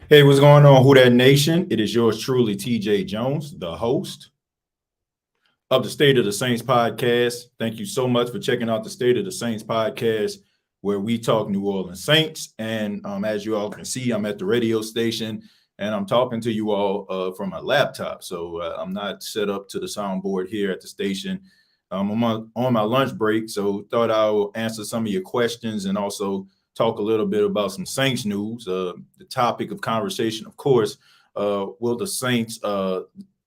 Hey, what's going on, Who Dat Nation? It is yours truly, TJ Jones, the host of the State of the Saints podcast. Thank you so much for checking out the State of the Saints podcast, where we talk New Orleans Saints. And as you all can see, I'm at the radio station, and I'm talking to you all from my laptop. So I'm not set up to the soundboard here at the station. I'm on my lunch break, so thought I would answer some of your questions and also talk a little bit about some Saints news. The topic of conversation, of course, will the Saints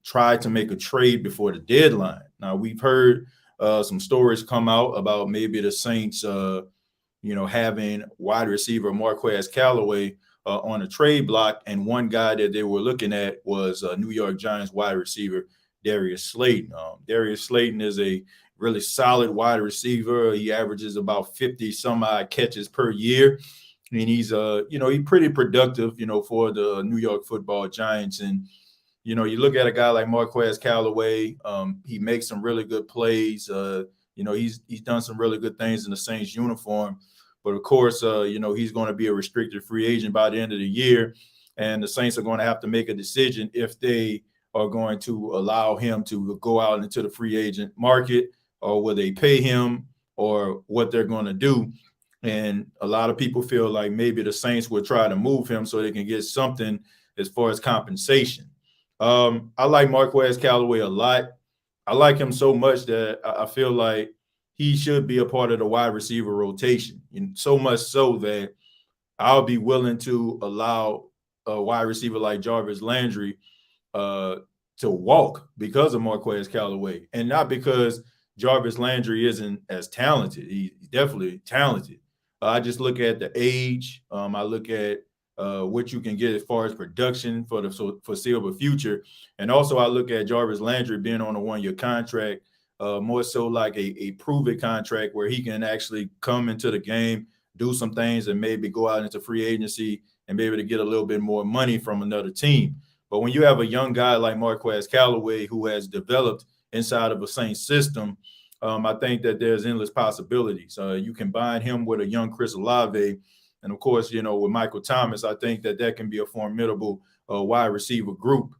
try to make a trade before the deadline? Now, we've heard some stories come out about maybe the Saints, having wide receiver Marquez Callaway on a trade block, and one guy that they were looking at was New York Giants wide receiver Darius Slayton. Darius Slayton is a really solid wide receiver. He averages about 50 some odd catches per year. And he's he's pretty productive, for the New York Football Giants. And, you look at a guy like Marquez Callaway, he makes some really good plays. He's done some really good things in the Saints uniform. But of course, he's going to be a restricted free agent by the end of the year. And the Saints are going to have to make a decision if they are going to allow him to go out into the free agent market, or will they pay him, or what they're going to do. And a lot of people feel like maybe the Saints will try to move him so they can get something as far as compensation. I like Marquez Callaway a lot. I like him so much that I feel like he should be a part of the wide receiver rotation, and so much so that I'll be willing to allow a wide receiver like Jarvis Landry to walk because of Marquez Callaway, and not because Jarvis Landry isn't as talented. He's definitely talented. I just look at the age. I look at what you can get as far as production for the foreseeable future. And also I look at Jarvis Landry being on a one-year contract, more so like a prove-it contract where he can actually come into the game, do some things, and maybe go out into free agency and be able to get a little bit more money from another team. But when you have a young guy like Marquez Callaway who has developed inside of a Saints system, I think that there's endless possibilities. You combine him with a young Chris Olave, and of course, with Michael Thomas, I think that can be a formidable wide receiver group.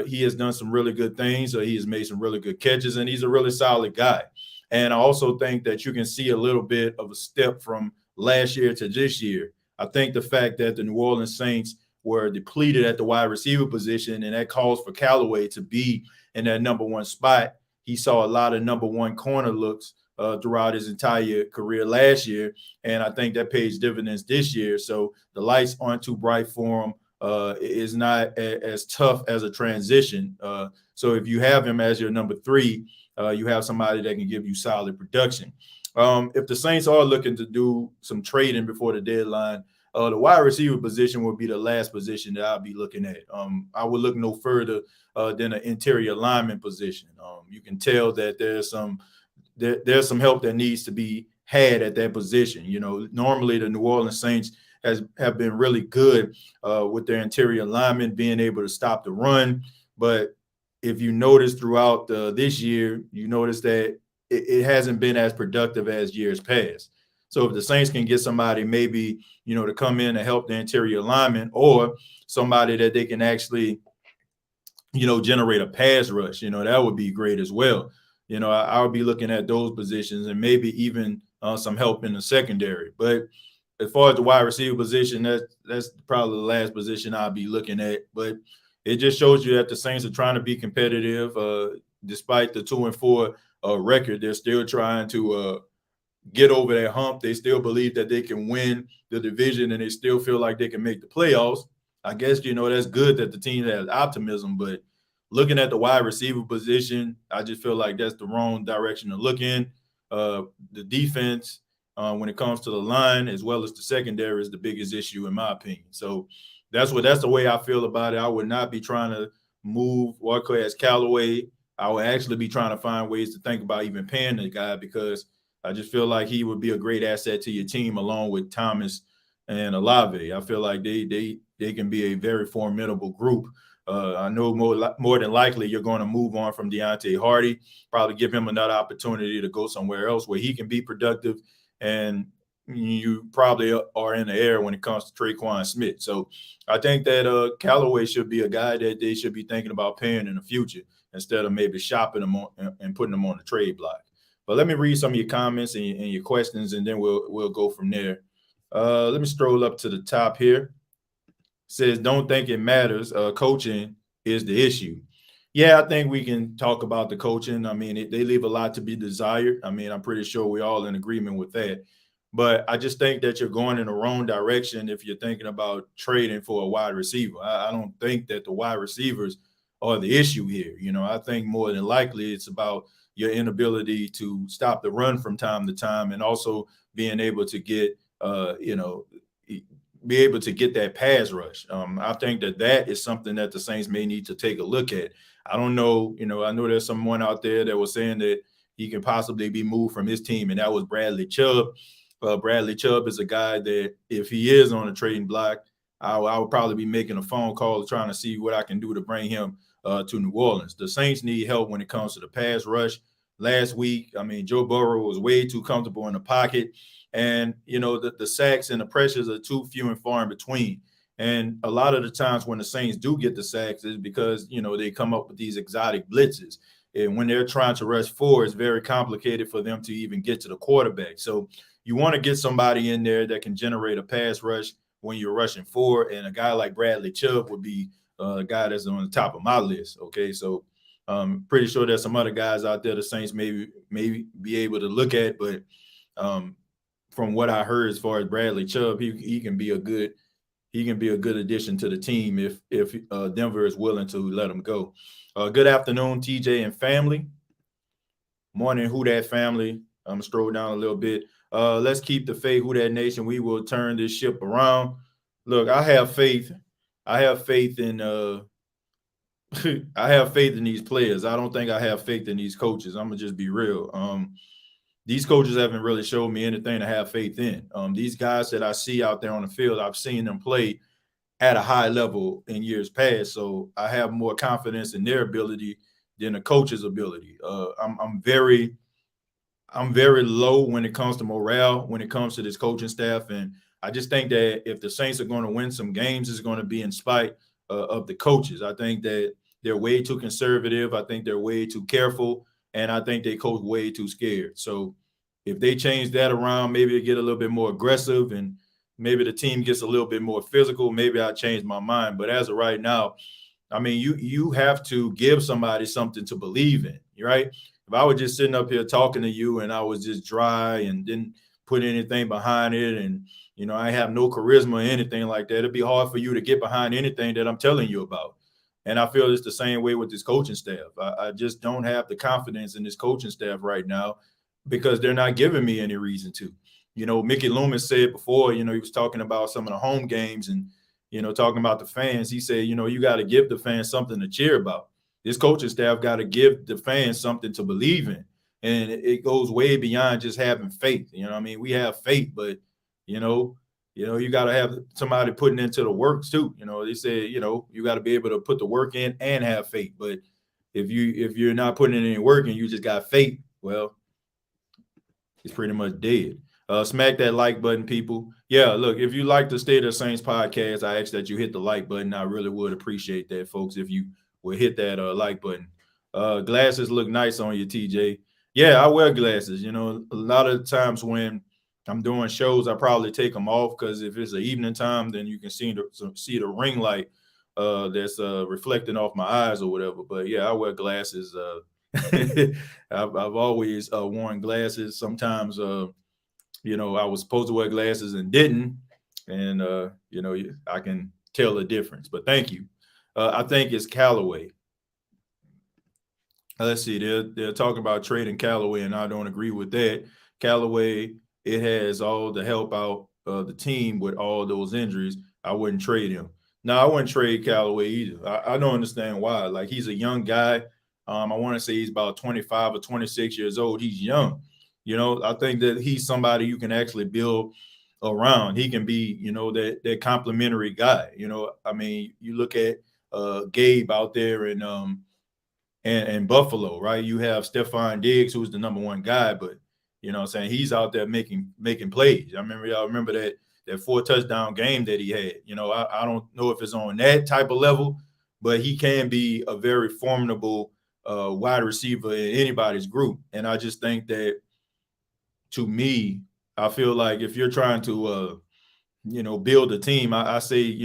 He has done some really good things. He has made some really good catches, and he's a really solid guy. And I also think that you can see a little bit of a step from last year to this year. I think the fact that the New Orleans Saints were depleted at the wide receiver position, and that calls for Callaway to be in that number one spot. He saw a lot of number one corner looks throughout his entire career last year, and I think that pays dividends this year. So the lights aren't too bright for him. It's not as tough as a transition. So if you have him as your number three, you have somebody that can give you solid production. If the Saints are looking to do some trading before the deadline, the wide receiver position would be the last position that I'll be looking at. I would look no further than an interior lineman position. You can tell that there's some help that needs to be had at that position. Normally the New Orleans Saints have been really good with their interior linemen being able to stop the run. But if you notice throughout this year, you notice that it hasn't been as productive as years past. So if the Saints can get somebody maybe, to come in and help the interior lineman, or somebody that they can actually, generate a pass rush, that would be great as well. I would be looking at those positions and maybe even some help in the secondary. But as far as the wide receiver position, that's probably the last position I'll be looking at. But it just shows you that the Saints are trying to be competitive. Despite the 2-4 record, they're still trying to get over that hump. They still believe that they can win the division, and they still feel like they can make the playoffs. I guess, that's good that the team has optimism, but looking at the wide receiver position, I just feel like that's the wrong direction to look in. The defense, when it comes to the line, as well as the secondary, is the biggest issue in my opinion. So that's the way I feel about it. I would not be trying to move Marquez Callaway. I would actually be trying to find ways to think about even paying the guy, because I just feel like he would be a great asset to your team along with Thomas and Olave. I feel like they can be a very formidable group. I know more than likely you're going to move on from Deontay Hardy, probably give him another opportunity to go somewhere else where he can be productive, and you probably are in the air when it comes to Traquan Smith. So I think that Callaway should be a guy that they should be thinking about paying in the future instead of maybe shopping him on and putting him on the trade block. But let me read some of your comments and your questions, and then we'll go from there. Let me scroll up to the top here. Says, don't think it matters. Coaching is the issue. Yeah, I think we can talk about the coaching. I mean, they leave a lot to be desired. I mean, I'm pretty sure we're all in agreement with that. But I just think that you're going in the wrong direction if you're thinking about trading for a wide receiver. I don't think that the wide receivers are the issue here. I think more than likely it's about your inability to stop the run from time to time, and also being able to get, be able to get that pass rush. I think that is something that the Saints may need to take a look at. I don't know, I know there's someone out there that was saying that he can possibly be moved from his team, and that was Bradley Chubb. Bradley Chubb is a guy that if he is on a trading block, I would probably be making a phone call trying to see what I can do to bring him to New Orleans. The Saints need help when it comes to the pass rush. Last week, I mean, Joe Burrow was way too comfortable in the pocket. And, the sacks and the pressures are too few and far in between. And a lot of the times when the Saints do get the sacks is because, they come up with these exotic blitzes. And when they're trying to rush forward, it's very complicated for them to even get to the quarterback. So you want to get somebody in there that can generate a pass rush when you're rushing forward. And a guy like Bradley Chubb would be a guy that's on the top of my list. Okay, so pretty sure there's some other guys out there the Saints maybe be able to look at, but from what I heard, as far as Bradley Chubb, he can be a good addition to the team if Denver is willing to let him go. Good afternoon, TJ and family. Morning, Who Dat family. I'm gonna scroll down a little bit. Let's keep the faith, Who Dat Nation. We will turn this ship around. Look, I have faith. I have faith in I have faith in these players. I don't think I have faith in these coaches. I'm gonna just be real. These coaches haven't really showed me anything to have faith in. These guys that I see out there on the field, I've seen them play at a high level in years past, so I have more confidence in their ability than the coach's ability. I'm very low when it comes to morale, when it comes to this coaching staff, and I just think that if the Saints are going to win some games, it's going to be in spite of the coaches. I think that they're way too conservative. I think they're way too careful. And I think they coach way too scared. So if they change that around, maybe they get a little bit more aggressive and maybe the team gets a little bit more physical, maybe I'll change my mind. But as of right now, I mean, you have to give somebody something to believe in, right? If I was just sitting up here talking to you and I was just dry and didn't put anything behind it, and I have no charisma or anything like that, it'd be hard for you to get behind anything that I'm telling you about. And I feel it's the same way with this coaching staff. I just don't have the confidence in this coaching staff right now because they're not giving me any reason to. Mickey Loomis said before, he was talking about some of the home games and, talking about the fans. He said, you got to give the fans something to cheer about. This coaching staff got to give the fans something to believe in. And it goes way beyond just having faith. You know what I mean? We have faith, but you know, you got to have somebody putting into the works too. They say, you got to be able to put the work in and have faith. But if you're not putting in any work and you just got faith, well, it's pretty much dead. Smack that like button, people. Yeah, look, if you like the State of the Saints podcast, I ask that you hit the like button. I really would appreciate that, folks, if you would hit that like button. Glasses look nice on you, TJ. Yeah, I wear glasses. A lot of times when I'm doing shows, I probably take them off because if it's an evening time, then you can see the ring light that's reflecting off my eyes or whatever. But yeah, I wear glasses. I've always worn glasses. Sometimes, I was supposed to wear glasses and didn't, and I can tell the difference. But thank you. I think it's Callaway. Let's see. They're talking about trading Callaway, and I don't agree with that. Callaway, it has all the help out the team with all those injuries. I wouldn't trade him. No, I wouldn't trade Callaway either. I don't understand why. Like, he's a young guy. I want to say he's about 25 or 26 years old. He's young. I think that he's somebody you can actually build around. He can be, that complimentary guy. I mean, you look at Gabe out there and Buffalo, right? You have Stephon Diggs, who's the number one guy, but what I'm saying, he's out there making plays. Y'all remember that 4-touchdown game that he had. I don't know if it's on that type of level, but he can be a very formidable wide receiver in anybody's group. And I just think that, to me, I feel like if you're trying to build a team, I say,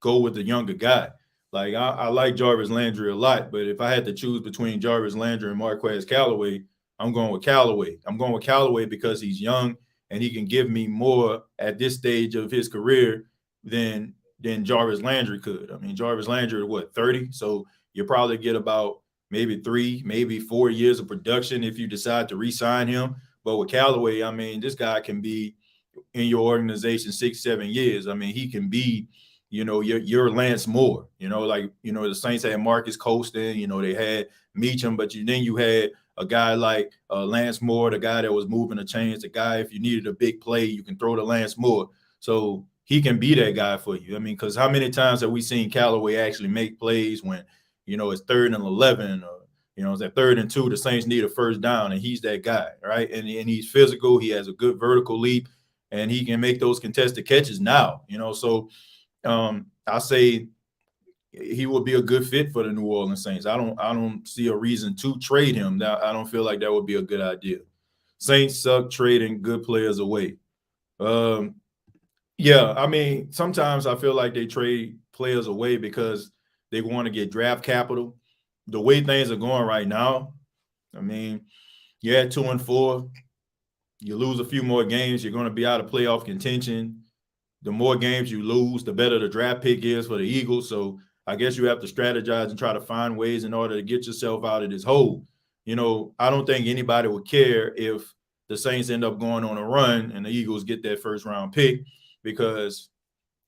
go with the younger guy. Like, I like Jarvis Landry a lot, but if I had to choose between Jarvis Landry and Marquez Callaway, I'm going with Callaway. I'm going with Callaway because he's young and he can give me more at this stage of his career than Jarvis Landry could. I mean, Jarvis Landry, 30? So you probably get about maybe 3, maybe 4 years of production if you decide to re-sign him. But with Callaway, I mean, this guy can be in your organization 6-7 years. I mean, he can be, your Lance Moore. The Saints had Marcus Colston. They had Meacham, but then you had a guy like Lance Moore, the guy that was moving the chains, the guy, if you needed a big play, you can throw to Lance Moore. So he can be that guy for you. I mean, because how many times have we seen Callaway actually make plays when, it's 3rd and 11 or, it's at 3rd and 2, the Saints need a first down, and he's that guy, right? And he's physical. He has a good vertical leap, and he can make those contested catches now, So I say he would be a good fit for the New Orleans Saints. I don't see a reason to trade him. Now, I don't feel like that would be a good idea. Saints suck trading good players away. Yeah, I mean, sometimes I feel like they trade players away because they want to get draft capital. The way things are going right now, I mean, you're at 2-4. You lose a few more games, you're going to be out of playoff contention. The more games you lose, the better the draft pick is for the Eagles. So I guess you have to strategize and try to find ways in order to get yourself out of this hole. I don't think anybody would care if the Saints end up going on a run and the Eagles get that first round pick because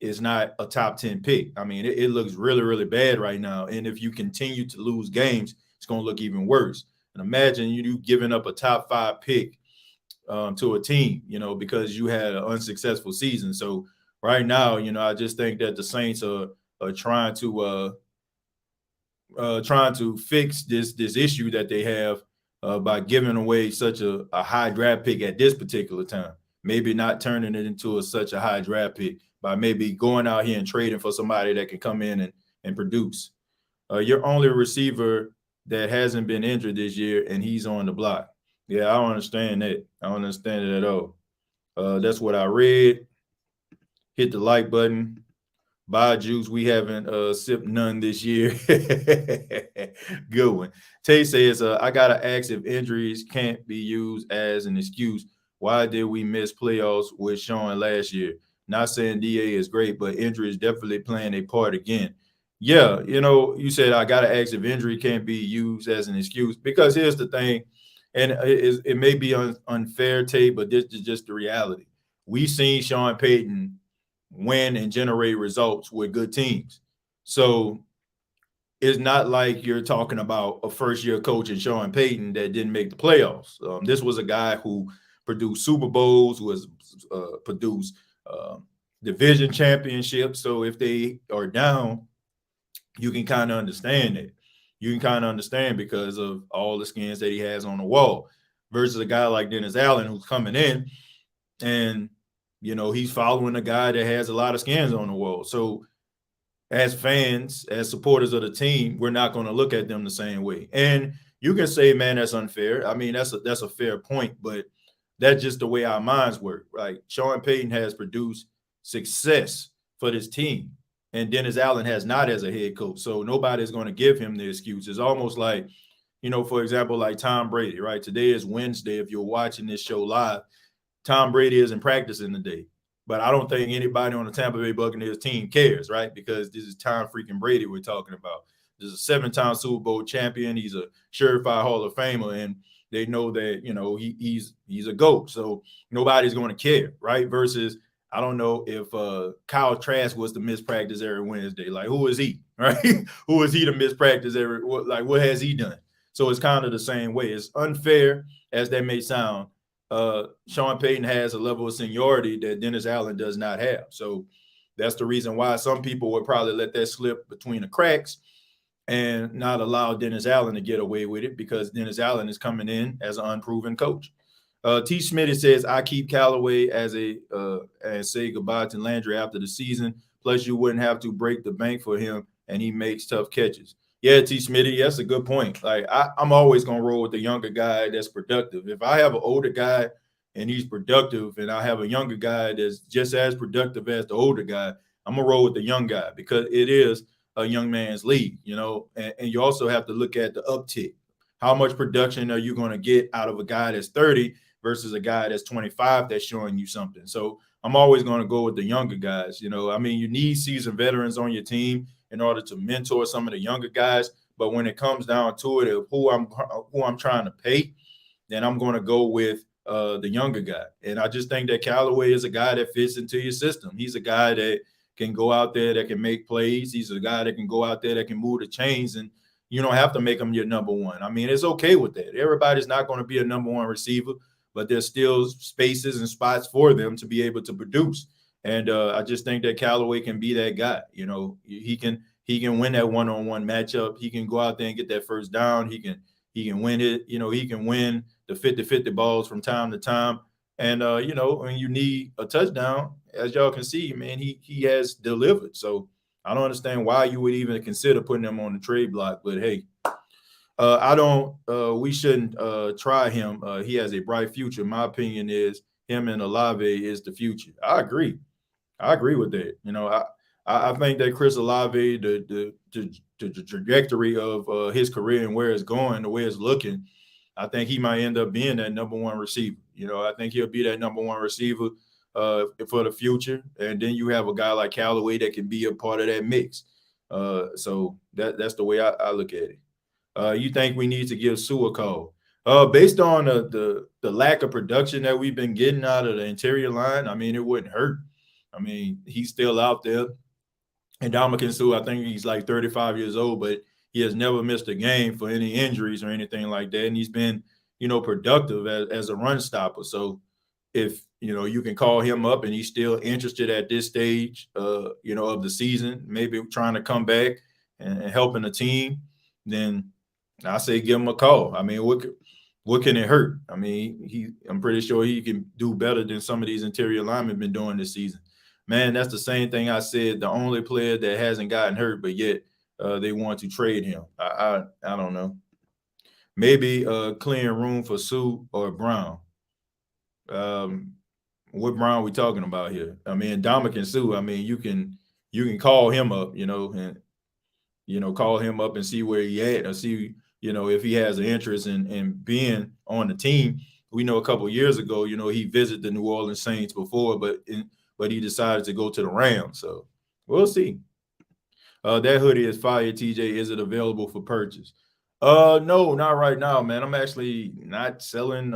it's not a top 10 pick. I mean, it looks really, really bad right now. And if you continue to lose games, it's going to look even worse. And imagine you giving up a top 5 pick to a team, because you had an unsuccessful season. So right now, I just think that the Saints are trying to fix this issue that they have by giving away such a high draft pick at this particular time. Maybe not turning it into such a high draft pick by maybe going out here and trading for somebody that can come in and produce. Your only receiver that hasn't been injured this year, and he's on the block. Yeah, I don't understand that. I don't understand it at all. That's what I read. Hit the like button. Buy juice. We haven't sipped none this year. Good one. Tay says, I got to ask if injuries can't be used as an excuse. Why did we miss playoffs with Sean last year? Not saying DA is great, but injury is definitely playing a part again. Yeah, you said I got to ask if injury can't be used as an excuse, because here's the thing, and it may be unfair, Tay, but this is just the reality. We've seen Sean Payton win and generate results with good teams. So it's not like you're talking about a first-year coach in Sean Payton that didn't make the playoffs. This was a guy who produced Super Bowls, who has produced division championships. So if they are down, you can kind of understand it. You can kind of understand because of all the skins that he has on the wall versus a guy like Dennis Allen who's coming in and, he's following a guy that has a lot of skins on the wall. So as fans, as supporters of the team, we're not going to look at them the same way. And you can say, man, that's unfair. I mean, that's a fair point, but that's just the way our minds work, right? Sean Payton has produced success for this team, and Dennis Allen has not as a head coach. So nobody's going to give him the excuse. It's almost like, for example, like Tom Brady, right? Today is Wednesday. If you're watching this show live, Tom Brady isn't practicing today. But I don't think anybody on the Tampa Bay Buccaneers team cares, right? Because this is Tom freaking Brady we're talking about. This is a 7-time Super Bowl champion. He's a surefire Hall of Famer, and they know that he's a GOAT. So nobody's going to care, right? Versus I don't know if Kyle Trask was to miss practice every Wednesday. Like, who is he, right? Who is he to miss practice every? What has he done? So it's kind of the same way. It's unfair as that may sound. Sean Payton has a level of seniority that Dennis Allen does not have. So that's the reason why some people would probably let that slip between the cracks and not allow Dennis Allen to get away with it because Dennis Allen is coming in as an unproven coach. T. Smitty says, I keep Callaway and say goodbye to Landry after the season. Plus, you wouldn't have to break the bank for him, and he makes tough catches. Yeah, T. Smitty, that's a good point. Like I'm always gonna roll with the younger guy that's productive. If I have an older guy and he's productive, and I have a younger guy that's just as productive as the older guy, I'm gonna roll with the young guy because it is a young man's league, and you also have to look at the uptick. How much production are you going to get out of a guy that's 30 versus a guy that's 25 that's showing you something? So I'm always going to go with the younger guys. I mean, you need seasoned veterans on your team in order to mentor some of the younger guys. But when it comes down to it, of who I'm trying to pay, then I'm going to go with the younger guy. And I just think that Callaway is a guy that fits into your system. He's a guy that can go out there, that can make plays. He's a guy that can go out there, that can move the chains, and you don't have to make him your number one. I mean, it's okay with that. Everybody's not going to be a number one receiver, but there's still spaces and spots for them to be able to produce. And I just think that Callaway can be that guy. He can win that one-on-one matchup. He can go out there and get that first down. He can win it. He can win the 50-50 balls from time to time. And when you need a touchdown, as y'all can see, man, he has delivered. So I don't understand why you would even consider putting him on the trade block. But hey, we shouldn't try him. He has a bright future. My opinion is him and Olave is the future. I agree with that. I think that Chris Olave, the trajectory of his career and where it's going, the way it's looking, I think he might end up being that number one receiver. I think he'll be that number one receiver for the future. And then you have a guy like Callaway that can be a part of that mix. So that's the way I look at it. You think we need to give Sue a call? Based on the lack of production that we've been getting out of the interior line, I mean, it wouldn't hurt. I mean, he's still out there. And Dominican Sue, I think he's like 35 years old, but he has never missed a game for any injuries or anything like that. And he's been, productive as a run stopper. So if, you can call him up and he's still interested at this stage, of the season, maybe trying to come back and helping the team, then I say give him a call. I mean, what can it hurt? I mean, I'm pretty sure he can do better than some of these interior linemen been doing this season. Man, that's the same thing I said. The only player that hasn't gotten hurt, but yet they want to trade him. I don't know. Maybe clearing room for Sue or Brown. What Brown we talking about here? I mean, Dominic and Sue. I mean, you can call him up, and call him up and see where he at, or see if he has an interest in being on the team. We know a couple of years ago, he visited the New Orleans Saints before, but he decided to go to the Rams. So we'll see. That hoodie is fire, TJ. Is it available for purchase? No, not right now, man. I'm actually not selling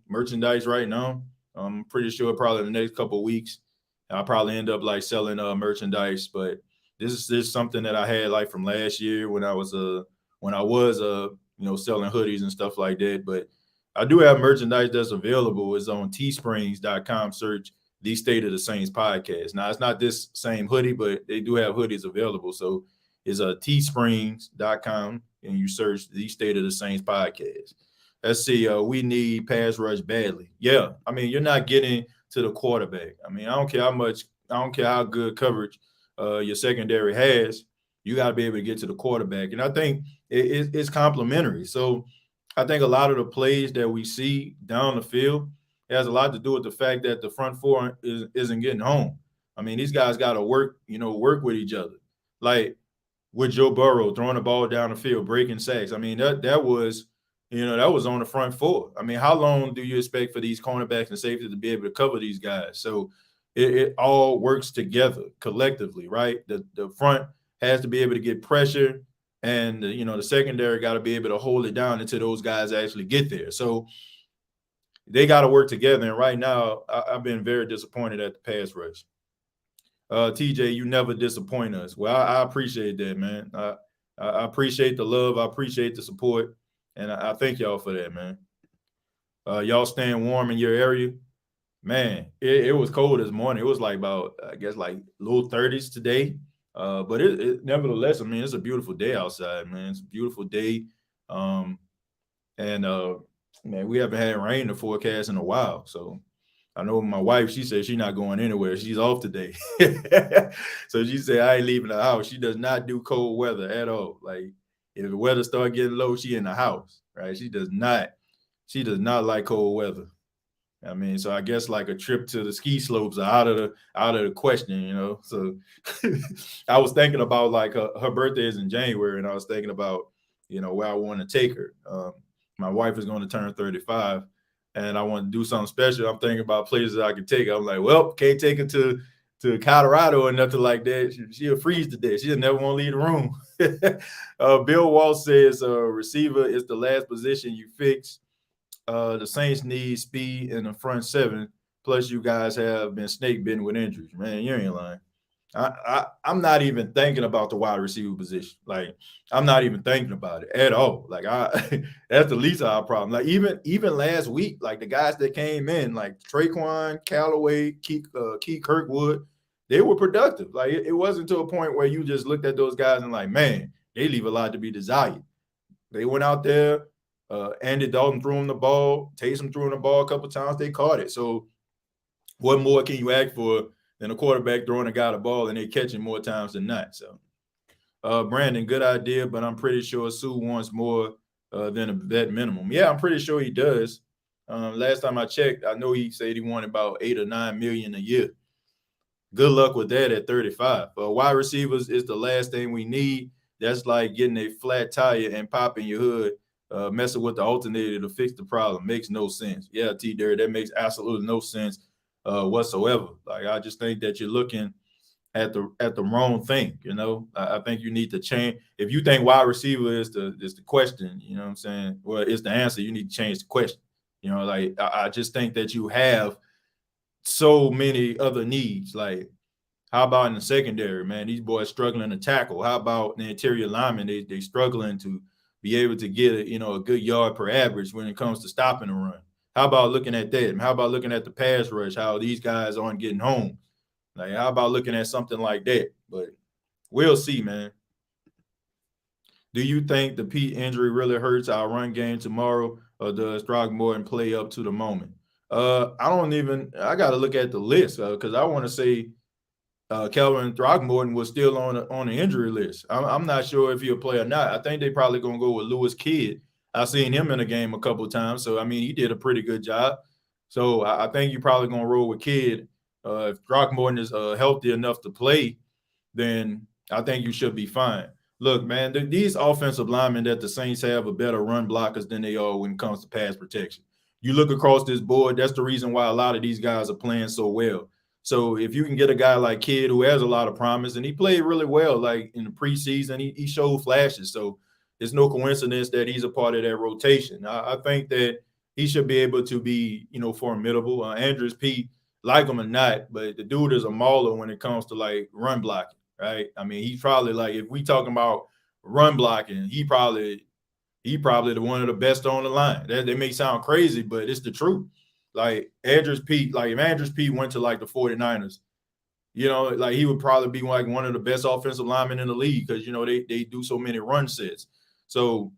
merchandise right now. I'm pretty sure probably in the next couple of weeks I'll probably end up like selling merchandise, but This is something that I had like from last year when I was selling hoodies and stuff like that. But I do have merchandise that's available. It's on teesprings.com. Search the State of the Saints podcast. Now it's not this same hoodie, but they do have hoodies available. So it's teesprings.com and you search the State of the Saints podcast. Let's see. We need pass rush badly. Yeah. I mean, you're not getting to the quarterback. I mean, I don't care how good coverage your secondary has. You got to be able to get to the quarterback. And I think it's complementary. So I think a lot of the plays that we see down the field has a lot to do with the fact that the front four isn't getting home. I mean, these guys got to work with each other. Like with Joe Burrow throwing the ball down the field, breaking sacks. I mean, that was on the front four. I mean, how long do you expect for these cornerbacks and safeties to be able to cover these guys? So it all works together collectively, right? The front has to be able to get pressure, and the secondary got to be able to hold it down until those guys actually get there. So they got to work together. And right now, I've been very disappointed at the pass rush. TJ, you never disappoint us. Well, I appreciate that, man. I appreciate the love. I appreciate the support. And I thank y'all for that, man. Y'all staying warm in your area. Man, it was cold this morning. It was like about, I guess, like low 30s today. But it nevertheless, I mean, it's a beautiful day outside, man. It's a beautiful day. Man, we haven't had rain in the forecast in a while. So I know my wife, she said she's not going anywhere. She's off today. So she said, I ain't leaving the house. She does not do cold weather at all. Like if the weather start getting low, she in the house, right? She does not like cold weather. I mean, so I guess like a trip to the ski slopes are out of the question, So I was thinking about like her birthday is in January, and I was thinking about, where I want to take her. My wife is going to turn 35, and I want to do something special. I'm thinking about places I could take her. I'm like, well, can't take her to Colorado or nothing like that. She'll freeze to death. She'll never want to leave the room. Bill Walsh says receiver is the last position you fix. The Saints need speed in the front seven. Plus, you guys have been snake bitten with injuries. Man, you ain't lying. I'm not even thinking about the wide receiver position. Like, I'm not even thinking about it at all. Like, that's the least of our problem. Like, even last week, like the guys that came in, like Traquan, Callaway, Keith Kirkwood, they were productive. Like, it wasn't to a point where you just looked at those guys and like, man, they leave a lot to be desired. They went out there. Andy Dalton threw him the ball. Taysom threw him the ball a couple of times. They caught it. So what more can you ask for than a quarterback throwing a guy the ball and they catching more times than not? So, Brandon, good idea, but I'm pretty sure Sue wants more than a vet minimum. Yeah, I'm pretty sure he does. Last time I checked, I know he said he wanted about $8 or $9 million a year. Good luck with that at 35. Wide receivers is the last thing we need. That's like getting a flat tire and popping your hood. Messing with the alternator to fix the problem makes no sense. Yeah, T. Derry, that makes absolutely no sense whatsoever. Like, I just think that you're looking at the wrong thing. I think you need to change. If you think wide receiver is the question, you know what I'm saying? Well, it's the answer. You need to change the question. Like I just think that you have so many other needs. Like, how about in the secondary, man? These boys struggling to tackle. How about the interior linemen? They struggling to be able to get a good yard per average when it comes to stopping the run. How about looking at that? How about looking at the pass rush? How these guys aren't getting home? Like, how about looking at something like that? But we'll see, man. Do you think the Pete injury really hurts our run game tomorrow, or does Throckmorton play up to the moment? I got to look at the list because I want to say Kelvin Throckmorton was still on the injury list. I'm not sure if he'll play or not. I think they probably going to go with Lewis Kidd. I've seen him in a game a couple of times. So, I mean, he did a pretty good job. So, I think you're probably going to roll with Kidd. If Throckmorton is healthy enough to play, then I think you should be fine. Look, man, these offensive linemen that the Saints have are better run blockers than they are when it comes to pass protection. You look across this board, that's the reason why a lot of these guys are playing so well. So if you can get a guy like Kidd who has a lot of promise, and he played really well, like in the preseason, he showed flashes. So it's no coincidence that he's a part of that rotation. I think that he should be able to be, formidable. Andrews Pete, like him or not, but the dude is a mauler when it comes to like run blocking. right? I mean, he's probably like, if we talking about run blocking, he probably the one of the best on the line. That may sound crazy, but it's the truth. Like Andrews Pete, like if Andrews Pete went to like the 49ers, like he would probably be like one of the best offensive linemen in the league because they do so many run sets. So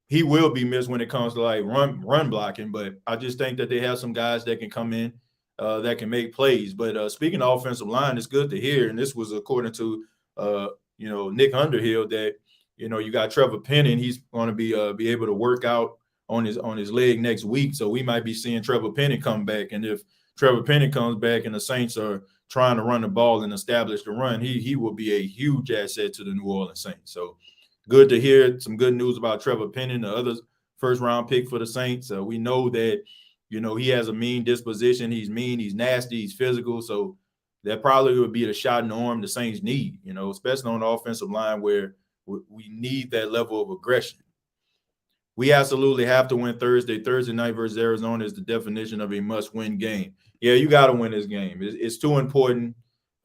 he will be missed when it comes to like run blocking. But I just think that they have some guys that can come in that can make plays. But speaking of offensive line, it's good to hear, and this was according to Nick Underhill, that you got Trevor Penning. He's going to be able to work out on his leg next week. So we might be seeing Trevor Penning come back. And if Trevor Penning comes back and the Saints are trying to run the ball and establish the run, he will be a huge asset to the New Orleans Saints. So good to hear some good news about Trevor Penning, the other first-round pick for the Saints. We know that, he has a mean disposition. He's mean, he's nasty, he's physical. So that probably would be the shot in the arm the Saints need, especially on the offensive line where we need that level of aggression. We absolutely have to win Thursday. Thursday night versus Arizona is the definition of a must-win game. Yeah, you got to win this game. It's too important.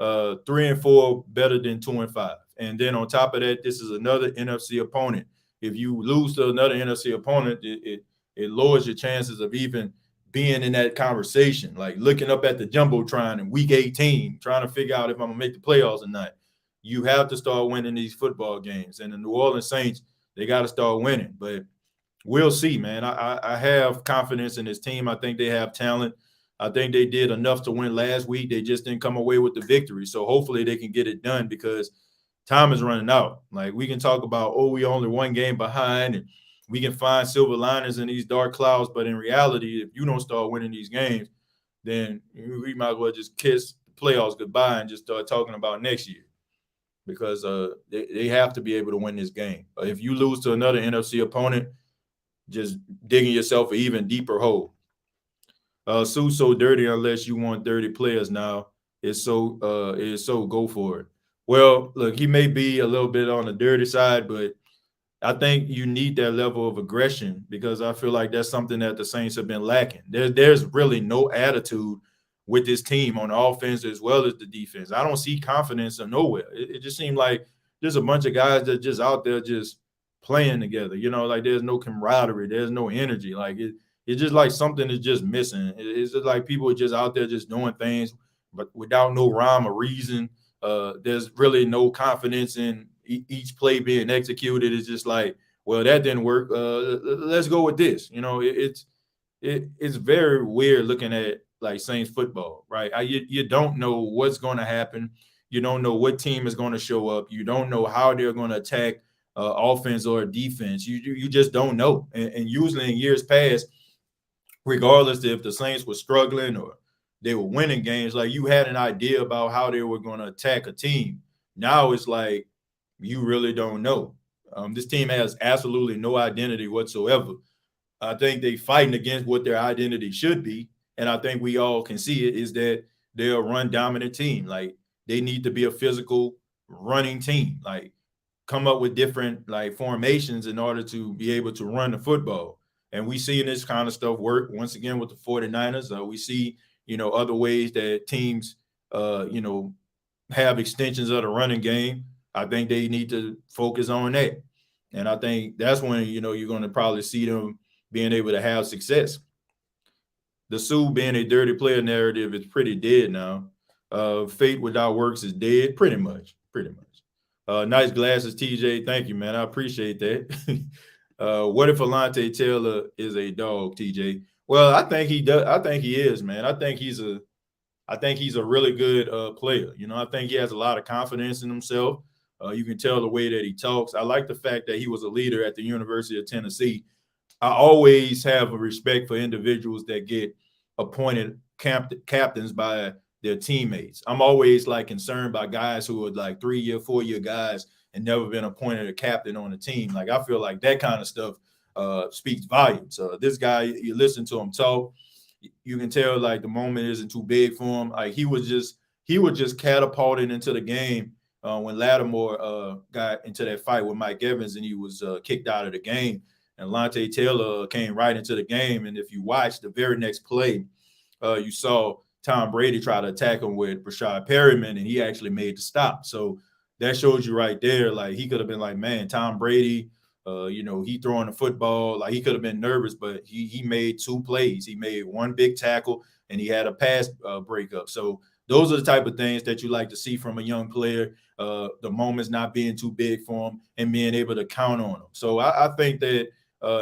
3-4 better than 2-5. And then on top of that, this is another NFC opponent. If you lose to another NFC opponent, it lowers your chances of even being in that conversation, like looking up at the Jumbotron in week 18, trying to figure out if I'm going to make the playoffs or not. You have to start winning these football games. And the New Orleans Saints, they got to start winning. But we'll see, man. I have confidence in this team. I think they have talent. I think they did enough to win last week. They just didn't come away with the victory. So hopefully they can get it done because time is running out. Like we can talk about, we only one game behind and we can find silver linings in these dark clouds. But in reality, if you don't start winning these games, then we might as well just kiss the playoffs goodbye and just start talking about next year because they have to be able to win this game. If you lose to another NFC opponent, just digging yourself an even deeper hole. Sue's so dirty unless you want dirty players now. It's so go for it. Well, look, he may be a little bit on the dirty side, but I think you need that level of aggression because I feel like that's something that the Saints have been lacking. There's really no attitude with this team on the offense as well as the defense. I don't see confidence in nowhere. It just seemed like there's a bunch of guys that just out there just playing together. Like there's no camaraderie, there's no energy. Like it's just like something is just missing. It's just like people are just out there just doing things, but without no rhyme or reason. There's really no confidence in each play being executed. It's just like, well, that didn't work. Let's go with this. It's very weird looking at like Saints football, right? You don't know what's going to happen. You don't know what team is going to show up. You don't know how they're going to attack offense or defense. You just don't know. And usually in years past, regardless if the Saints were struggling or they were winning games, like you had an idea about how they were going to attack a team. Now it's like you really don't know. This team has absolutely no identity whatsoever. I think they fighting against what their identity should be, and I think we all can see it, is that they're a run dominant team. Like they need to be a physical running team. Like come up with different like formations in order to be able to run the football. And we see this kind of stuff work once again with the 49ers. We see, other ways that teams, have extensions of the running game. I think they need to focus on that. And I think that's when, you're going to probably see them being able to have success. The Sue being a dirty player narrative is pretty dead now. Fate without works is dead, pretty much. Nice glasses, TJ. Thank you, man. I appreciate that. What if Alontae Taylor is a dog, TJ? Well, I think he does. I think he is, man. I think he's a really good player. I think he has a lot of confidence in himself. You can tell the way that he talks. I like the fact that he was a leader at the University of Tennessee. I always have a respect for individuals that get appointed captains by their teammates. I'm always like concerned by guys who are like 3-year, 4-year guys and never been appointed a captain on a team. Like I feel like that kind of stuff speaks volumes. This guy, you listen to him talk, you can tell like the moment isn't too big for him. Like he was just catapulted into the game when Lattimore got into that fight with Mike Evans and he was kicked out of the game. And Alontae Taylor came right into the game. And if you watch the very next play, you saw Tom Brady try to attack him with Rashad Perryman, and he actually made the stop. So that shows you right there. Like he could have been like, man, Tom Brady, he throwing the football. Like he could have been nervous, but he made 2 plays. He made 1 big tackle and he had a pass breakup. So those are the type of things that you like to see from a young player. The moments not being too big for him and being able to count on him. So I think that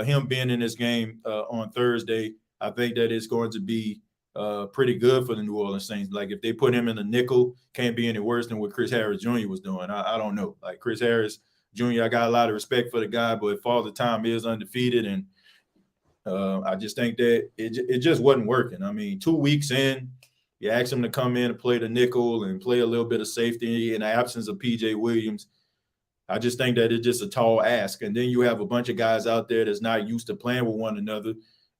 him being in this game on Thursday, I think that it's going to be pretty good for the New Orleans Saints. Like if they put him in the nickel, can't be any worse than what Chris Harris Jr. was doing. I don't know. Like Chris Harris Jr., I got a lot of respect for the guy, but Father Time is undefeated, and I just think that it just wasn't working. I mean, 2 weeks in, you ask him to come in and play the nickel and play a little bit of safety in the absence of P.J. Williams. I just think that it's just a tall ask. And then you have a bunch of guys out there that's not used to playing with one another.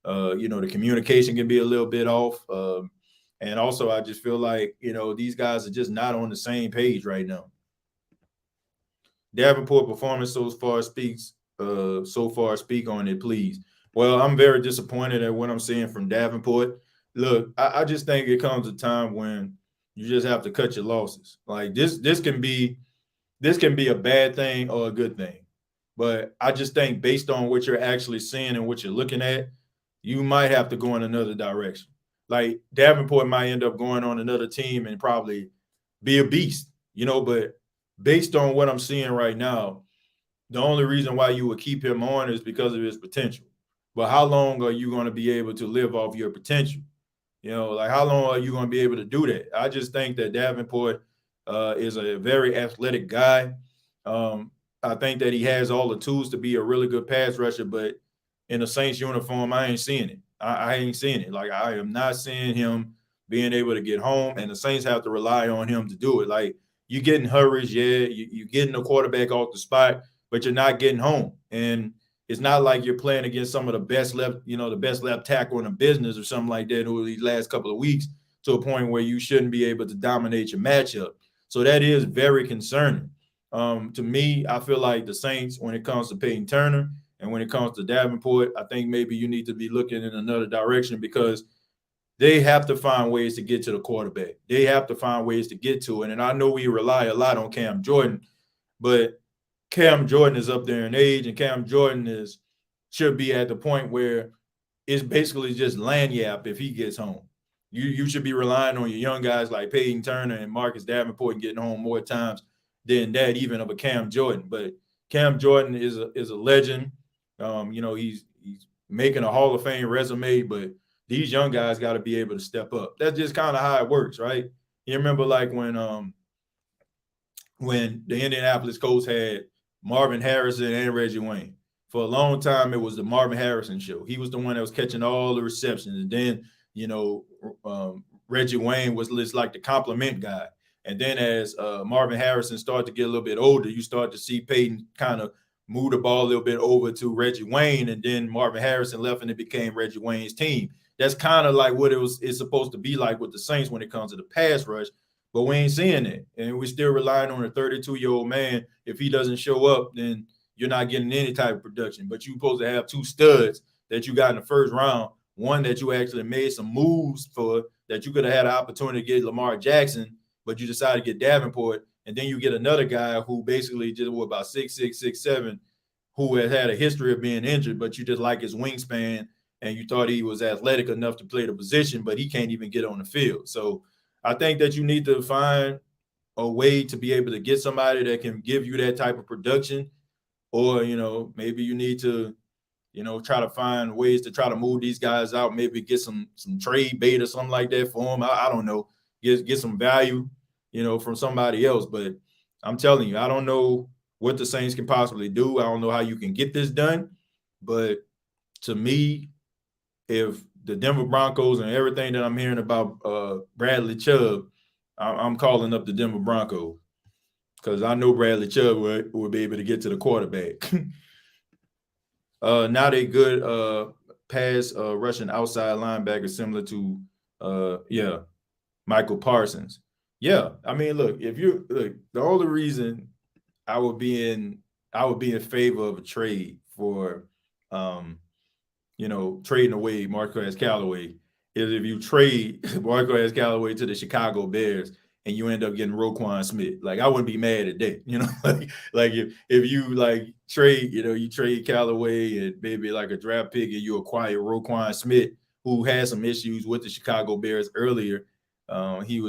The communication can be a little bit off. And also, I just feel like, these guys are just not on the same page right now. Davenport performance so far speak on it, please. Well, I'm very disappointed at what I'm seeing from Davenport. Look, I just think it comes a time when you just have to cut your losses. Like this can be a bad thing or a good thing. But I just think based on what you're actually seeing and what you're looking at, you might have to go in another direction. Like Davenport might end up going on another team and probably be a beast, but based on what I'm seeing right now, the only reason why you would keep him on is because of his potential. But how long are you going to be able to live off your potential? Like how long are you going to be able to do that? I just think that Davenport is a very athletic guy. I think that he has all the tools to be a really good pass rusher, but in a Saints uniform, I ain't seeing it. I ain't seeing it. Like I am not seeing him being able to get home, and the Saints have to rely on him to do it. Like you're getting hurries, you're getting the quarterback off the spot, but you're not getting home. And it's not like you're playing against some of the best left tackle in the business or something like that over these last couple of weeks to a point where you shouldn't be able to dominate your matchup. So that is very concerning. To me, I feel like the Saints, when it comes to Peyton Turner and when it comes to Davenport, I think maybe you need to be looking in another direction because they have to find ways to get to the quarterback. They have to find ways to get to it. And I know we rely a lot on Cam Jordan, but Cam Jordan is up there in age, and Cam Jordan should be at the point where it's basically just lanyap if he gets home. You should be relying on your young guys like Peyton Turner and Marcus Davenport and getting home more times than that, even of a Cam Jordan. But Cam Jordan is a legend. He's making a Hall of Fame resume, but these young guys got to be able to step up. That's just kind of how it works, right? You remember like when the Indianapolis Colts had Marvin Harrison and Reggie Wayne. For a long time, it was the Marvin Harrison show. He was the one that was catching all the receptions. And then, Reggie Wayne was just like the compliment guy. And then as Marvin Harrison started to get a little bit older, you start to see Peyton kind of move the ball a little bit over to Reggie Wayne. And then Marvin Harrison left and it became Reggie Wayne's team. That's kind of like what it's supposed to be like with the Saints when it comes to the pass rush. But we ain't seeing it. And we're still relying on a 32-year-old man. If he doesn't show up, then you're not getting any type of production. But you're supposed to have 2 studs that you got in the first round, one that you actually made some moves for, that you could have had an opportunity to get Lamar Jackson, but you decided to get Davenport. And then you get another guy who basically just was about 6'6", 6'7", who has had a history of being injured, but you just like his wingspan and you thought he was athletic enough to play the position, but he can't even get on the field. So I think that you need to find a way to be able to get somebody that can give you that type of production, or, maybe you need to, try to find ways to try to move these guys out, maybe get some trade bait or something like that for them. I don't know, get some value, from somebody else. But I'm telling you, I don't know what the Saints can possibly do. I don't know how you can get this done. But to me, if the Denver Broncos and everything that I'm hearing about Bradley Chubb, I'm calling up the Denver Broncos because I know Bradley Chubb will be able to get to the quarterback. Not a good pass rushing outside linebacker similar to Michael Parsons. Yeah, I mean, look, the only reason I would be in favor of a trade for trading away Marquez Callaway is if you trade Marquez Callaway to the Chicago Bears and you end up getting Roquan Smith. Like, I wouldn't be mad at that, you know. like if you like trade, you trade Callaway and maybe like a draft pick, and you acquire Roquan Smith, who had some issues with the Chicago Bears earlier. He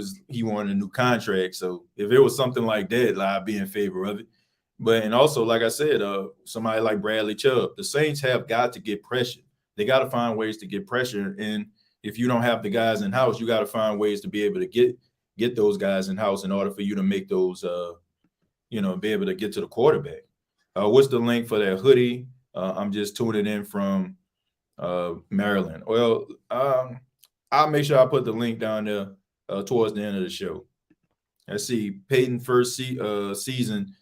wanted a new contract, so if it was something like that, I'd be in favor of it. But and also, like I said, somebody like Bradley Chubb, the Saints have got to get pressure. They got to find ways to get pressure, and if you don't have the guys in house, you got to find ways to be able to get those guys in house in order for you to make those, be able to get to the quarterback. What's the link for that hoodie? I'm just tuning in from Maryland. Well, I'll make sure I put the link down there towards the end of the show. Let's see, Peyton first season,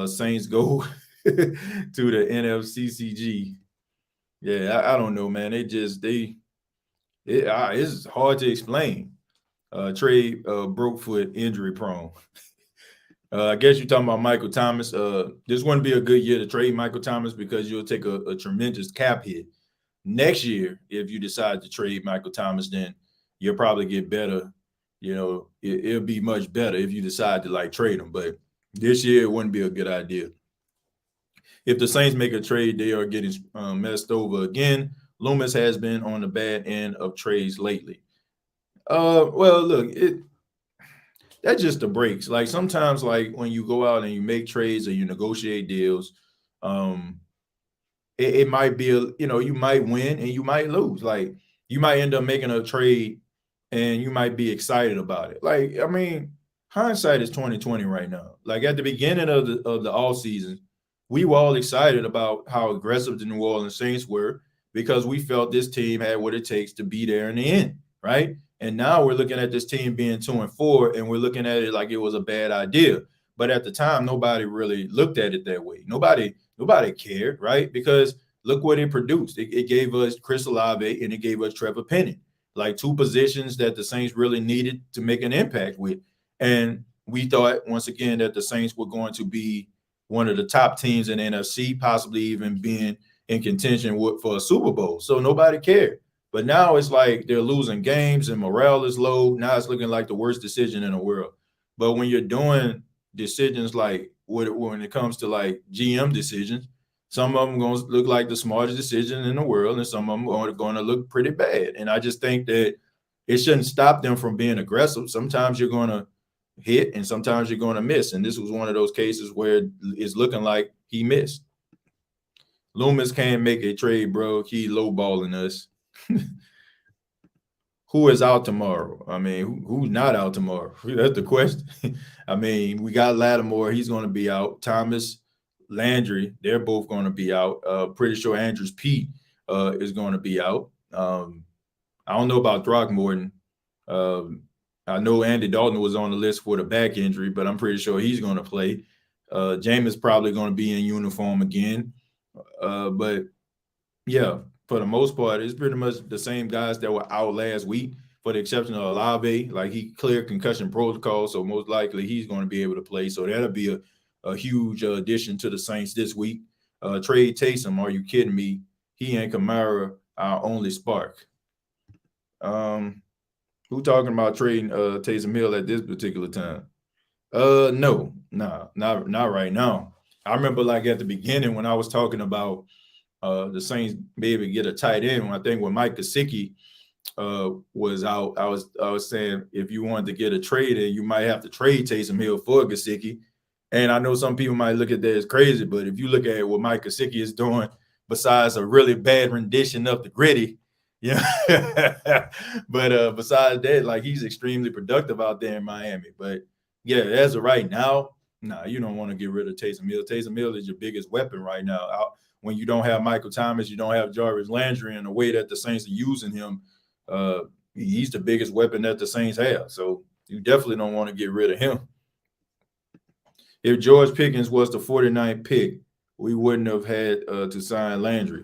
Saints go to the NFCCG. Yeah, I don't know, man. It's hard to explain. Trey broke foot, injury prone. I guess you're talking about Michael Thomas. This wouldn't be a good year to trade Michael Thomas because you'll take a tremendous cap hit. Next year, if you decide to trade Michael Thomas, then you'll probably get better. It'll be much better if you decide to like trade him. But this year, it wouldn't be a good idea. If the Saints make a trade, they are getting messed over again. Loomis has been on the bad end of trades lately. Well, look, that's just the breaks. Like sometimes, like when you go out and you make trades or you negotiate deals, it might be you might win and you might lose. Like you might end up making a trade and you might be excited about it. Like, I mean, hindsight is 2020 right now. Like at the beginning of the all season, we were all excited about how aggressive the New Orleans Saints were because we felt this team had what it takes to be there in the end, right? And now we're looking at this team being 2-4, and we're looking at it like it was a bad idea. But at the time, nobody really looked at it that way. Nobody cared, right? Because look what it produced. It gave us Chris Olave and it gave us Trevor Penning, like two positions that the Saints really needed to make an impact with. And we thought, once again, that the Saints were going to be one of the top teams in the NFC, possibly even being in contention for a Super Bowl. So nobody cared. But now it's like they're losing games and morale is low. Now it's looking like the worst decision in the world. But when you're doing decisions like when it comes to like GM decisions, some of them going to look like the smartest decision in the world, and some of them are going to look pretty bad. And I just think that it shouldn't stop them from being aggressive. Sometimes you're going to hit and sometimes you're going to miss. And this was one of those cases where it's looking like he missed. Loomis can't make a trade, bro. He lowballing us. Who is out tomorrow? I mean, who's not out tomorrow? That's the question. I mean, we got Lattimore. He's going to be out. Thomas, Landry, they're both going to be out. Pretty sure Andrews Pete is going to be out. I don't know about Throckmorton. I know Andy Dalton was on the list for the back injury, but I'm pretty sure he's going to play. Jameis probably going to be in uniform again. But, yeah, for the most part, it's pretty much the same guys that were out last week, for the exception of Olave. Like, he cleared concussion protocol, so most likely he's going to be able to play. So that'll be a huge addition to the Saints this week. Trade Taysom, are you kidding me? He and Kamara our only spark. Who talking about trading Taysom Hill at this particular time? No, not right now. I remember like at the beginning when I was talking about the Saints maybe get a tight end. I think when Mike Gesicki was out, I was saying if you wanted to get a trade in, you might have to trade Taysom Hill for Gesicki. And I know some people might look at that as crazy, but if you look at what Mike Gesicki is doing, besides a really bad rendition of the Gritty, yeah. But besides that, like he's extremely productive out there in Miami. But yeah, as of right now, you don't want to get rid of Taysom Hill. Taysom Hill is your biggest weapon right now. When you don't have Michael Thomas, you don't have Jarvis Landry, and the way that the Saints are using him, he's the biggest weapon that the Saints have. So you definitely don't want to get rid of him. If George Pickens was the 49th pick, we wouldn't have had to sign Landry.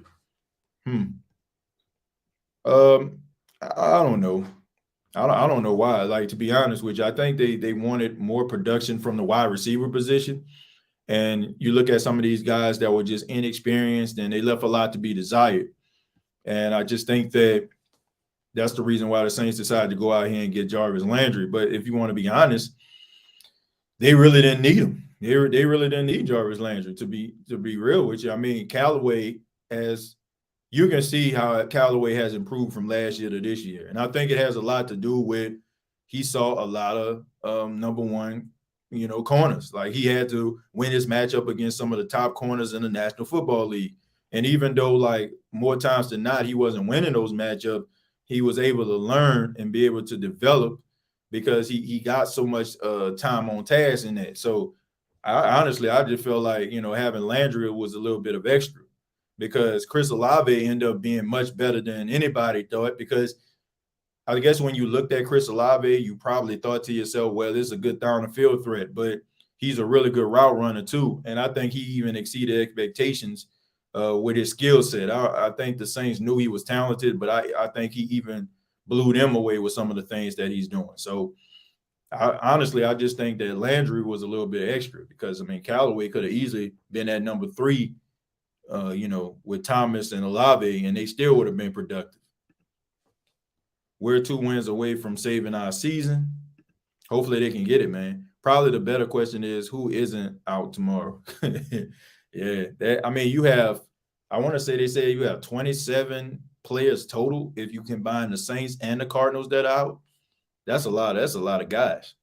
I don't know. I don't know why. Like, to be honest with you, I think they wanted more production from the wide receiver position. And you look at some of these guys that were just inexperienced and they left a lot to be desired. And I just think that that's the reason why the Saints decided to go out here and get Jarvis Landry. But if you want to be honest, they really didn't need him. They really didn't need Jarvis Landry to be real with you. I mean, Callaway has you can see how Callaway has improved from last year to this year, and I think it has a lot to do with he saw a lot of number one, corners. Like he had to win his matchup against some of the top corners in the National Football League, and even though like more times than not he wasn't winning those matchups, he was able to learn and be able to develop because he got so much time on task in that. So I just feel like having Landry was a little bit of extra because Chris Olave ended up being much better than anybody thought. Because I guess when you looked at Chris Olave, you probably thought to yourself, well, this is a good down the field threat, but he's a really good route runner too. And I think he even exceeded expectations with his skill set. I think the Saints knew he was talented, but I think he even blew them away with some of the things that he's doing. So honestly, I just think that Landry was a little bit extra because, I mean, Callaway could have easily been at number 3, with Thomas and Olave, and they still would have been productive. We're 2 wins away from saving our season. Hopefully they can get it, man. Probably the better question is who isn't out tomorrow. Yeah, you have, I want to say they say you have 27 players total if you combine the Saints and the Cardinals that are out. That's a lot. That's a lot of guys.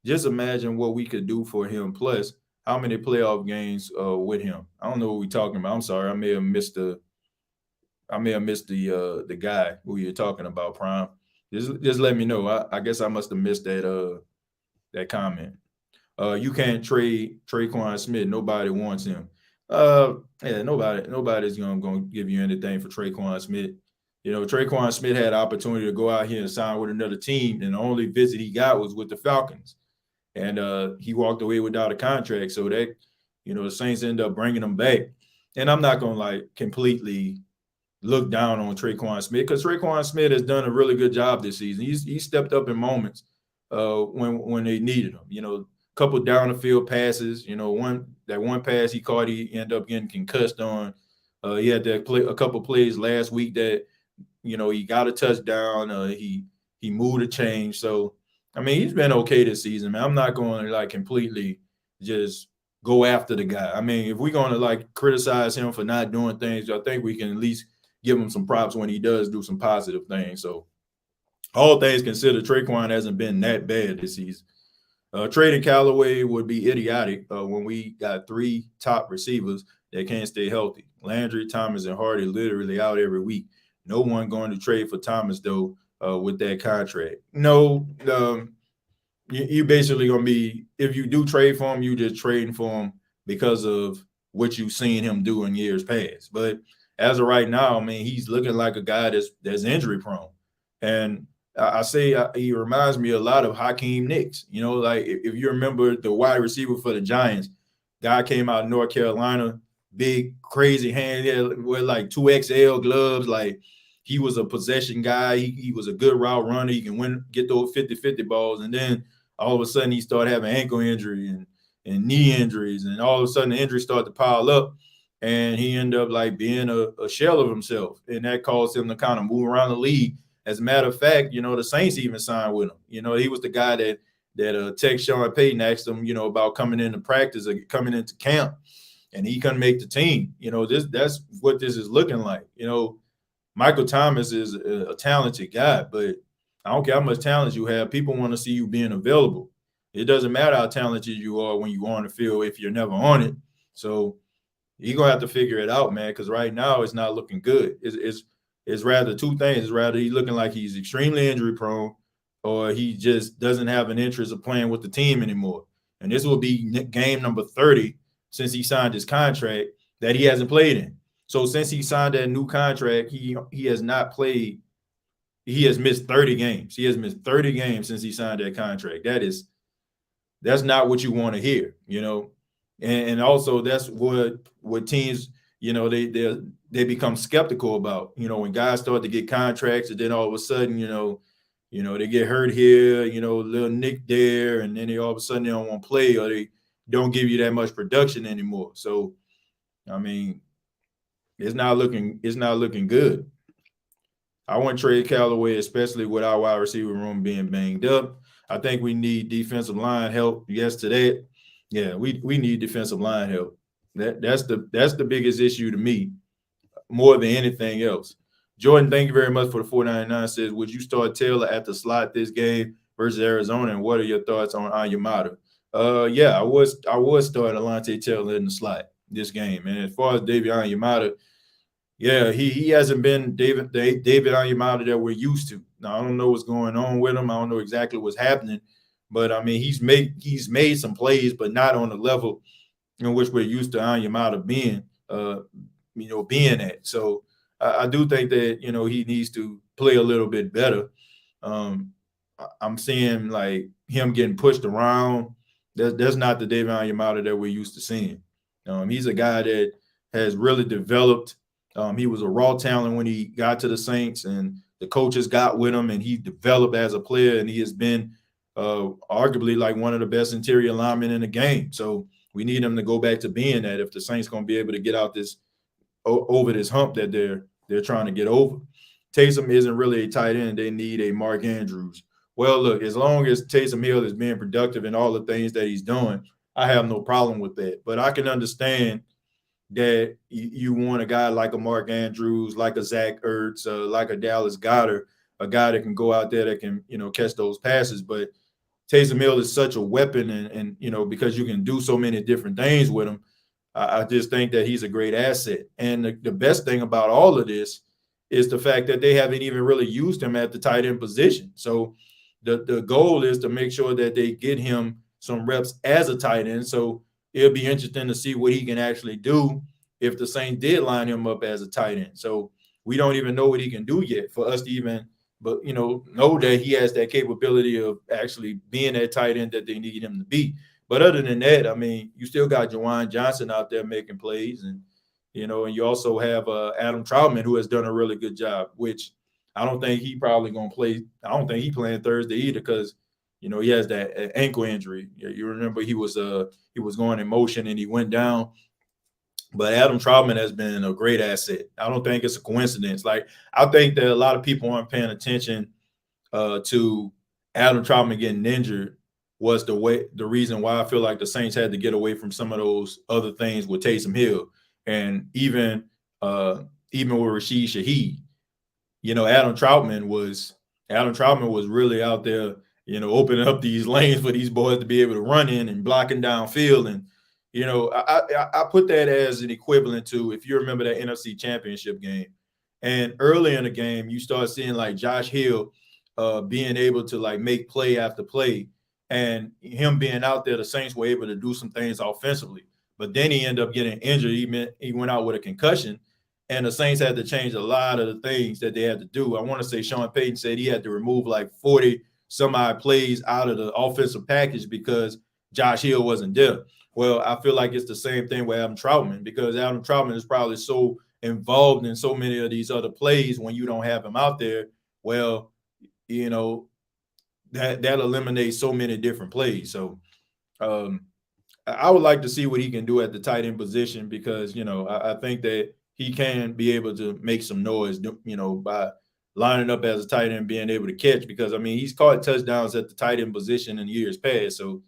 Just imagine what we could do for him. Plus, how many playoff games with him? I don't know what we're talking about. I'm sorry. I may have missed the guy who you're talking about, Prime. Just let me know. I guess I must have missed that comment. You can't trade Traquan Smith. Nobody wants him. Yeah, nobody's gonna give you anything for Traquan Smith. Traquan Smith had opportunity to go out here and sign with another team, and the only visit he got was with the Falcons, and he walked away without a contract. So that the Saints end up bringing him back. And I'm not gonna like completely look down on Traquan Smith because Traquan Smith has done a really good job this season. He's stepped up in moments when they needed him. A couple down the field passes. One pass he caught, he ended up getting concussed on. He had that play a couple plays last week that he got a touchdown. He moved a change. So I mean, he's been okay this season, man. I'm not going to like completely just go after the guy. I mean, if we're going to like criticize him for not doing things, I think we can at least give him some props when he does do some positive things. So all things considered, Traquan hasn't been that bad this season. Trading Callaway would be idiotic when we got 3 top receivers that can't stay healthy. Landry, Thomas, and Hardy literally out every week. No one going to trade for Thomas, though, with that contract. No, you basically going to be, if you do trade for him, you just trading for him because of what you've seen him do in years past. But as of right now, I mean, he's looking like a guy that's injury prone. And I say he reminds me a lot of Hakeem Nicks. Like if you remember the wide receiver for the Giants, guy came out of North Carolina, big, crazy hand, with like 2XL gloves. Like he was a possession guy. He was a good route runner. He can get those 50-50 balls. And then all of a sudden he started having ankle injury and knee injuries. And all of a sudden the injuries started to pile up. And he ended up like being a shell of himself. And that caused him to kind of move around the league. As a matter of fact, the Saints even signed with him. He was the guy that text Sean Payton asked him, about coming into practice or coming into camp, and he couldn't make the team. That's what this is looking like. Michael Thomas is a talented guy, but I don't care how much talent you have. People want to see you being available. It doesn't matter how talented you are when you're on the field if you're never on it. So you're going to have to figure it out, man, because right now it's not looking good. It's rather 2 things. It's rather he's looking like he's extremely injury prone, or he just doesn't have an interest of playing with the team anymore. And this will be game number 30 since he signed his contract that he hasn't played in. So since he signed that new contract, he has not played. He has missed 30 games. He has missed 30 games since he signed that contract. That's not what you want to hear, And also that's what teams, they become skeptical about, when guys start to get contracts and then all of a sudden, they get hurt here, little nick there, and then they all of a sudden they don't want to play or they don't give you that much production anymore. So, I mean, it's not looking good. I want to trade Callaway, especially with our wide receiver room being banged up. I think we need defensive line help. Yes, to that. Yeah, we need defensive line help. That's the biggest issue to me, more than anything else. Jordan, thank you very much for the 499. Says, would you start Taylor at the slot this game versus Arizona? And what are your thoughts on Ayamada? Yeah, I was starting Alontae Taylor in the slot this game. And as far as David Ayamada, yeah, he hasn't been David Ayamada that we're used to. Now I don't know what's going on with him. I don't know exactly what's happening, but I mean he's made some plays, but not on the level in which we're used to Ayamada being being at. So I do think that he needs to play a little bit better. Um, I'm seeing like him getting pushed around. That's not the David Onyemata that we're used to seeing. He's a guy that has really developed. He was a raw talent when he got to the Saints, and the coaches got with him, and he developed as a player, and he has been arguably like one of the best interior linemen in the game. So we need him to go back to being that if the Saints going to be able to get out this over this hump that they're trying to get over. Taysom isn't really a tight end. They need a Mark Andrews. Well, look, as long as Taysom Hill is being productive in all the things that he's doing, I have no problem with that. But I can understand that you want a guy like a Mark Andrews, like a Zach Ertz, like a Dallas Goedert, a guy that can go out there that can, catch those passes. But Taysom Hill is such a weapon, and because you can do so many different things with him, I just think that he's a great asset. And the best thing about all of this is the fact that they haven't even really used him at the tight end position. So the goal is to make sure that they get him some reps as a tight end. So it'll be interesting to see what he can actually do if the Saints did line him up as a tight end. So we don't even know what he can do yet for us to even, but know that he has that capability of actually being that tight end that they need him to be. But other than that, I mean, you still got Juwan Johnson out there making plays, and and you also have Adam Troutman, who has done a really good job. Which I don't think he probably gonna play. I don't think he playing Thursday either because he has that ankle injury. You remember he was going in motion and he went down. But Adam Troutman has been a great asset. I don't think it's a coincidence. Like I think that a lot of people aren't paying attention to Adam Troutman getting injured was the reason why I feel like the Saints had to get away from some of those other things with Taysom Hill and even with Rashid Shaheed. Adam Troutman was really out there, opening up these lanes for these boys to be able to run in and blocking downfield. And I put that as an equivalent to, if you remember that NFC Championship game, and early in the game you start seeing like Josh Hill being able to like make play after play, and him being out there, the Saints were able to do some things offensively. But then he ended up getting injured. He went out with a concussion, and the Saints had to change a lot of the things that they had to do. I want to say Sean Payton said he had to remove like 40 some odd plays out of the offensive package because Josh Hill wasn't there. Well, I feel like it's the same thing with Adam Troutman because Adam Troutman is probably so involved in so many of these other plays when you don't have him out there. Well, that eliminates so many different plays. So I would like to see what he can do at the tight end position because I think that he can be able to make some noise by lining up as a tight end, being able to catch, because I mean he's caught touchdowns at the tight end position in years past. So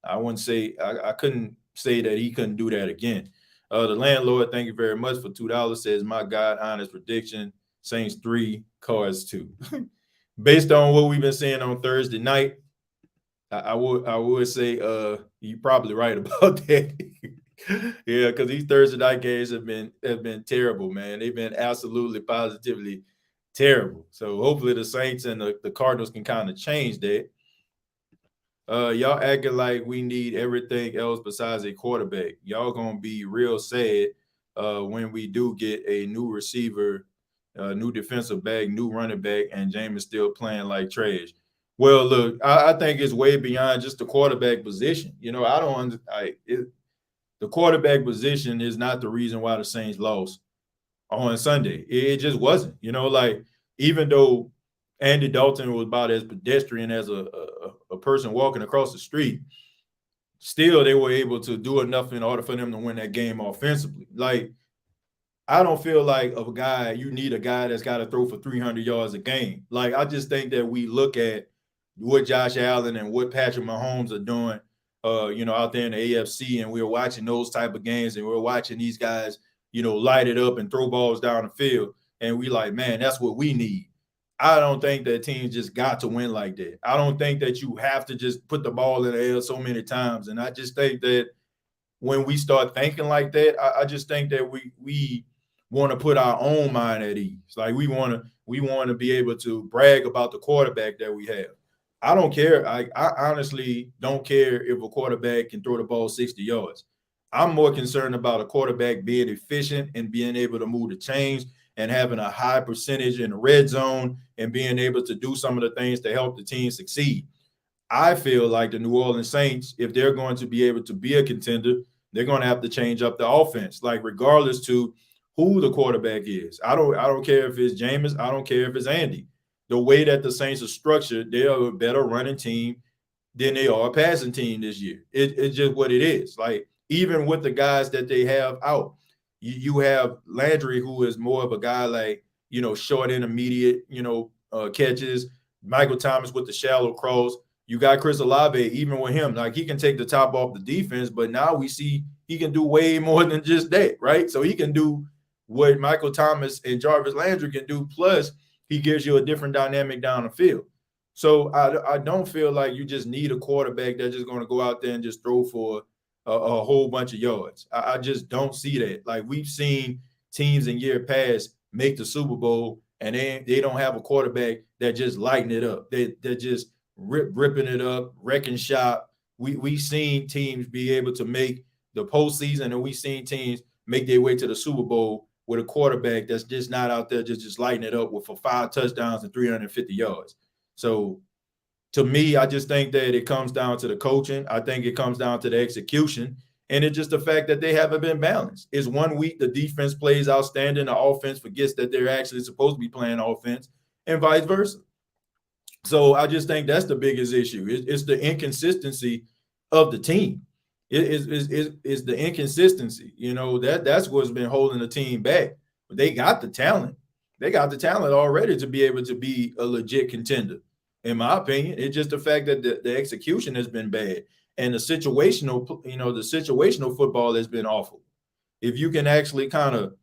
I wouldn't say I couldn't say that he couldn't do that again. The landlord, thank you very much for $2, says my God honest prediction, Saints 3, Cards 2. Based on what we've been seeing on Thursday night, I would say you're probably right about that. Yeah, because these Thursday night games have been terrible, man. They've been absolutely positively terrible. So hopefully the Saints and the Cardinals can kind of change that. Y'all acting like we need everything else besides a quarterback. Y'all gonna be real sad when we do get a new receiver, new defensive back, new running back, and James still playing like trash. Well, look, I think it's way beyond just the quarterback position. I don't. The quarterback position is not the reason why the Saints lost on Sunday. It just wasn't. Like even though Andy Dalton was about as pedestrian as a person walking across the street, still they were able to do enough in order for them to win that game offensively. Like, I don't feel like you need a guy that's got to throw for 300 yards a game. Like, I just think that we look at what Josh Allen and what Patrick Mahomes are doing, out there in the AFC, and we were watching those type of games, and we we're watching these guys, light it up and throw balls down the field, and we like, man, that's what we need. I don't think that teams just got to win like that. I don't think that you have to just put the ball in the air so many times, and I just think that when we start thinking like that, I just think that we want to put our own mind at ease. Like we want to be able to brag about the quarterback that we have. I don't care. I honestly don't care if a quarterback can throw the ball 60 yards. I'm more concerned about a quarterback being efficient and being able to move the chains and having a high percentage in the red zone and being able to do some of the things to help the team succeed. I feel like the New Orleans Saints, if they're going to be able to be a contender, they're going to have to change up the offense, like regardless to who the quarterback is. I don't care if it's Jameis. I don't care if it's Andy. The way that the Saints are structured, they are a better running team than they are a passing team this year. It's just what it is. Like even with the guys that they have out, you have Landry, who is more of a guy like short intermediate, catches. Michael Thomas with the shallow cross. You got Chris Olave, even with him, like he can take the top off the defense, but now we see he can do way more than just that, right? So he can do what Michael Thomas and Jarvis Landry can do, plus he gives you a different dynamic down the field. So I don't feel like you just need a quarterback that's just going to go out there and just throw for a whole bunch of yards. I just don't see that. Like we've seen teams in year past make the Super Bowl, and they don't have a quarterback that just lighten it up. They're just ripping it up, wrecking shop. We've seen teams be able to make the postseason, and we've seen teams make their way to the Super Bowl with a quarterback that's just not out there just lighting it up for 5 touchdowns and 350 yards. So to me, I just think that it comes down to the coaching. I think it comes down to the execution. And it's just the fact that they haven't been balanced. It's 1 week the defense plays outstanding, the offense forgets that they're actually supposed to be playing offense, and vice versa. So I just think that's the biggest issue. It's the inconsistency of the team. It's the inconsistency. That's what's been holding the team back. But they got the talent. They got the talent already to be able to be a legit contender. In my opinion, it's just the fact that the execution has been bad, and the situational football has been awful. If you can actually kind of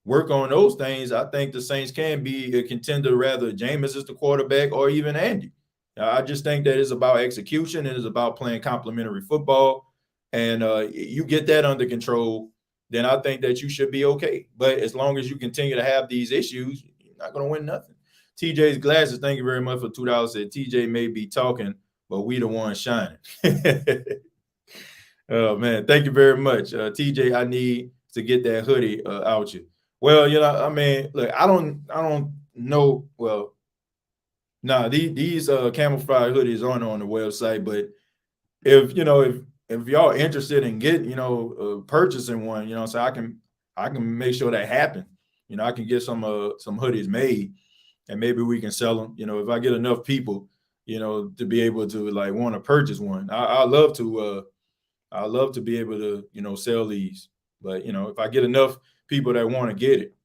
work on those things, I think the Saints can be a contender, rather Jameis is the quarterback or even Andy. I just think that it's about execution and it's about playing complementary football. And you get that under control, then I think that you should be okay. But as long as you continue to have these issues, you're not going to win nothing. TJ's glasses, thank you very much for $2. Said TJ may be talking, but we the ones shining. Oh, man, thank you very much. TJ, I need to get that hoodie out you. Well, I mean, look, I don't know. Well, these camouflage hoodies aren't on the website, but if y'all interested in getting, purchasing one, so I can make sure that happen. I can get some hoodies made, and maybe we can sell them. If I get enough people, to be able to like want to purchase one, I love to be able to, sell these. But if I get enough people that want to get it,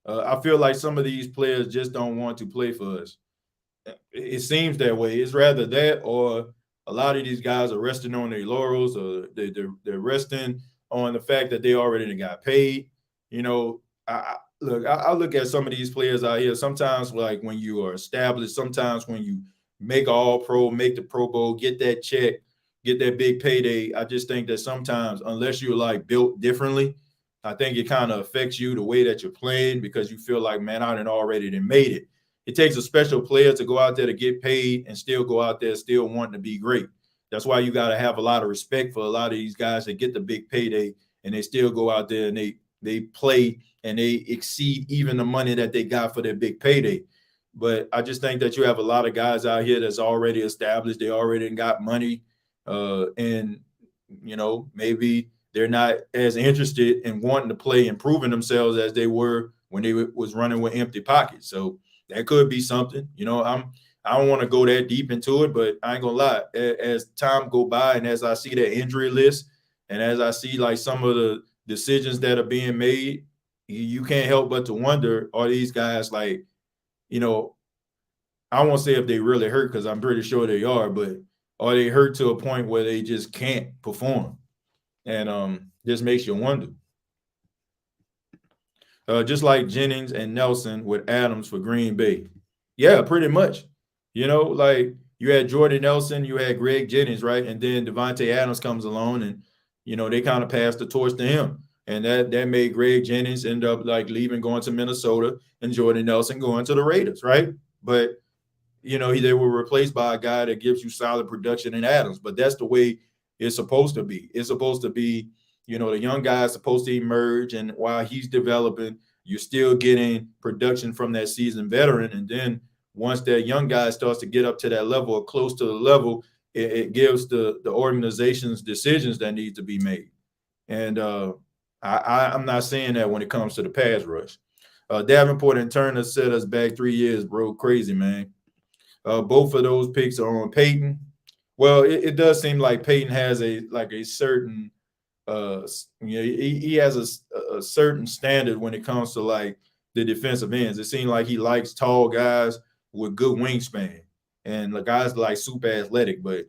I feel like some of these players just don't want to play for us. It seems that way. It's rather that, or a lot of these guys are resting on their laurels, or they're resting on the fact that they already got paid. I look at some of these players out here. Sometimes, like when you are established, sometimes when you make All Pro, make the Pro Bowl, get that check, get that big payday. I just think that sometimes, unless you're like built differently, I think it kind of affects you the way that you're playing, because you feel like, man, I done already made it. It takes a special player to go out there to get paid and still go out there still wanting to be great. That's why you got to have a lot of respect for a lot of these guys that get the big payday and they still go out there and they play and they exceed even the money that they got for their big payday. But I just think that you have a lot of guys out here that's already established. They already got money, and maybe they're not as interested in wanting to play and proving themselves as they were when they was running with empty pockets. So that could be something. I don't want to go that deep into it, but I ain't gonna lie. As time go by and as I see that injury list and as I see like some of the decisions that are being made, you can't help but to wonder, are these guys like, I won't say if they really hurt because I'm pretty sure they are, but are they hurt to a point where they just can't perform? And this makes you wonder. Just like Jennings and Nelson with Adams for Green Bay. Yeah, pretty much. Like you had Jordan Nelson, you had Greg Jennings, right? And then Devontae Adams comes along and, they kind of passed the torch to him. And that made Greg Jennings end up like leaving, going to Minnesota, and Jordan Nelson going to the Raiders, right? But, they were replaced by a guy that gives you solid production in Adams. But that's the way it's supposed to be. It's supposed to be, the young guy is supposed to emerge. And while he's developing, you're still getting production from that seasoned veteran. And then once that young guy starts to get up to that level or close to the level, it gives the organization's decisions that need to be made. And I'm not saying that when it comes to the pass rush. Davenport and Turner set us back 3 years, bro. Crazy, man. Both of those picks are on Peyton. Well, it does seem like Peyton has a certain he has a certain standard when it comes to like the defensive ends. It seems like he likes tall guys with good wingspan and the guys like super athletic, but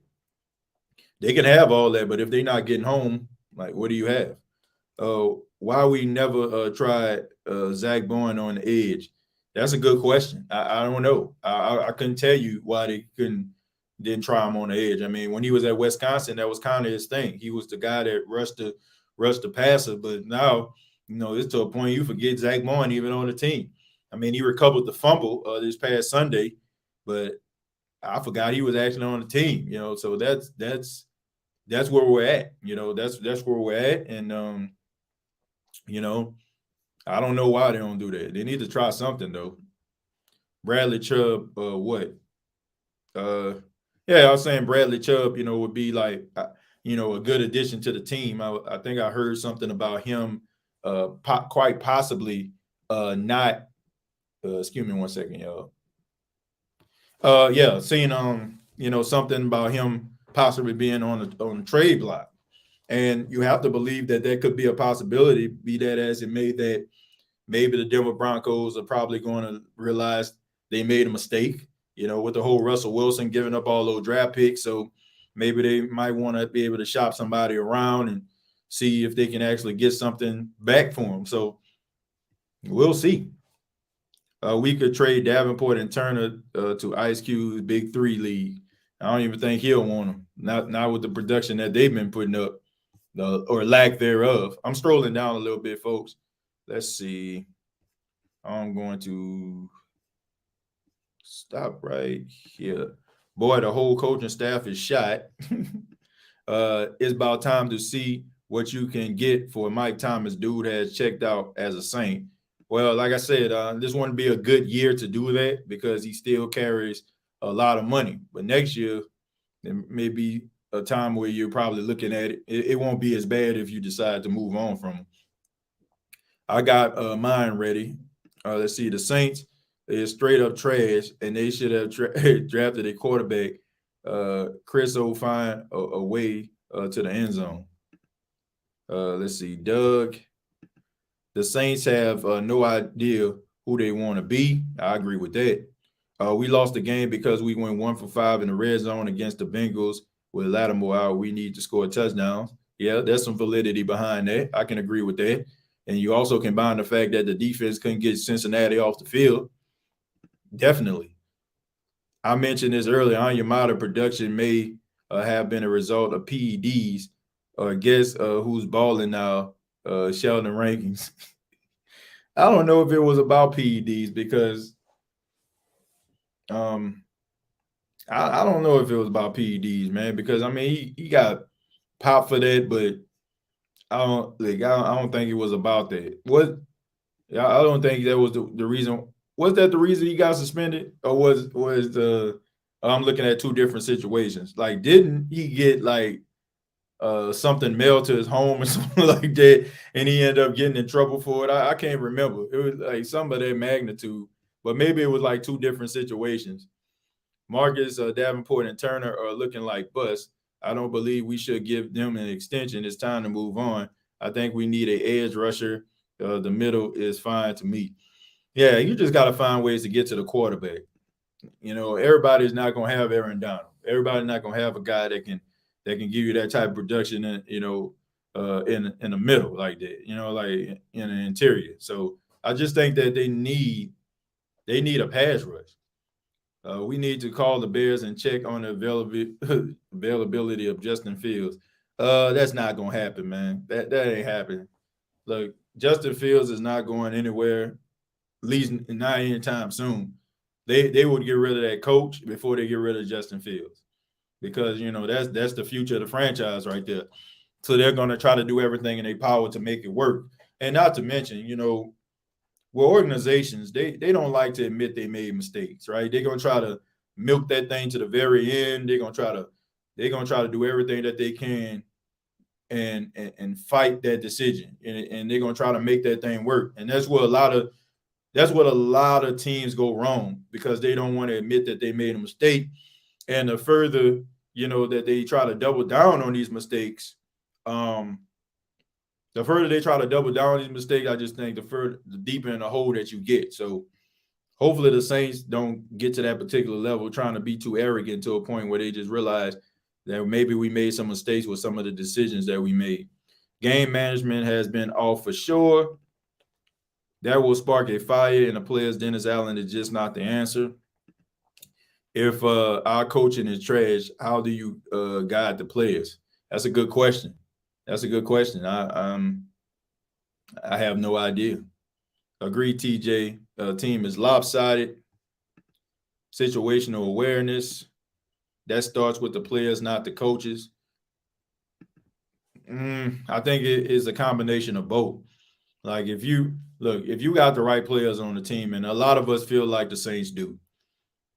they can have all that. But if they're not getting home, like what do you have? Why we never tried Zach Bowen on the edge? That's a good question. I don't know. I couldn't tell you why they didn't try him on the edge. I mean, when he was at Wisconsin, that was kind of his thing. He was the guy that rushed the passer. But now, it's to a point you forget Zach Bowen even on the team. I mean, he recovered the fumble this past Sunday, but I forgot he was actually on the team. So that's where we're at. That's where we're at, and I don't know why they don't do that. They need to try something though. Bradley Chubb, what? Yeah, I was saying Bradley Chubb, would be like, a good addition to the team. I think I heard something about him, quite possibly not. Excuse me 1 second, y'all. Yeah, seeing something about him possibly being on the trade block, and you have to believe that could be a possibility. Be that as it may, that maybe the Denver Broncos are probably going to realize they made a mistake, with the whole Russell Wilson giving up all those draft picks. So maybe they might want to be able to shop somebody around and see if they can actually get something back for him. So we'll see. We could trade Davenport and Turner to Ice Cube's Big Three league. I don't even think he'll want them. Not with the production that they've been putting up, or lack thereof. I'm strolling down a little bit, folks. Let's see. I'm going to stop right here. Boy, the whole coaching staff is shot. It's about time to see what you can get for Mike Thomas. Dude has checked out as a Saint. Well, like I said, this wouldn't be a good year to do that because he still carries a lot of money. But next year, there may be a time where you're probably looking at it. It won't be as bad if you decide to move on from him. I got mine ready. Let's see. The Saints is straight up trash, and they should have drafted a quarterback. Chris will find a way to the end zone. Let's see. Doug. The Saints have no idea who they want to be. I agree with that. We lost the game because we went 1 for 5 in the red zone against the Bengals with Lattimore out. We need to score touchdowns. Yeah, there's some validity behind that. I can agree with that. And you also combine the fact that the defense couldn't get Cincinnati off the field. Definitely. I mentioned this earlier. Onyemata production may have been a result of PEDs. Guess who's balling now? Sheldon Rankins. I don't know if it was about PEDs because I don't know if it was about PEDs, man, because I mean he got popped for that, but I don't think it was about that. I don't think that was the reason. Was that the reason he got suspended, or was the I'm looking at two different situations. Like, didn't he get like something mailed to his home or something like that, and he ended up getting in trouble for it? I can't remember. It was like some of that magnitude, but maybe it was like two different situations. Marcus Davenport and Turner are looking like busts. I don't believe we should give them an extension. It's time to move on. I think we need an edge rusher. The middle is fine to me. Yeah, you just got to find ways to get to the quarterback. everybody's not going to have Aaron Donald. Everybody's not going to have a guy that can give you that type of production, in the middle like that, like in the interior. So I just think that they need a pass rush. We need to call the Bears and check on the availability of Justin Fields. That's not gonna happen, man. That ain't happening. Look, Justin Fields is not going anywhere, at least not anytime soon. They would get rid of that coach before they get rid of Justin Fields, because that's the future of the franchise right there. So they're gonna try to do everything in their power to make it work. And not to mention, organizations, they don't like to admit they made mistakes, right? They're gonna try to milk that thing to the very end. They're gonna try to do everything that they can and fight that decision, and they're gonna try to make that thing work. And that's what a lot of teams go wrong, because they don't want to admit that they made a mistake. And the further that they try to double down on these mistakes, the further they try to double down on these mistakes, I just think the deeper in the hole that you get. So hopefully the Saints don't get to that particular level, trying to be too arrogant to a point where they just realize that maybe we made some mistakes with some of the decisions that we made. Game management has been off for sure. That will spark a fire in the players. Dennis Allen is just not the answer. If our coaching is trash, how do you guide the players? That's a good question. I have no idea. Agree, TJ. Team is lopsided. Situational awareness. That starts with the players, not the coaches. I think it is a combination of both. Like, if you got the right players on the team, and a lot of us feel like the Saints do,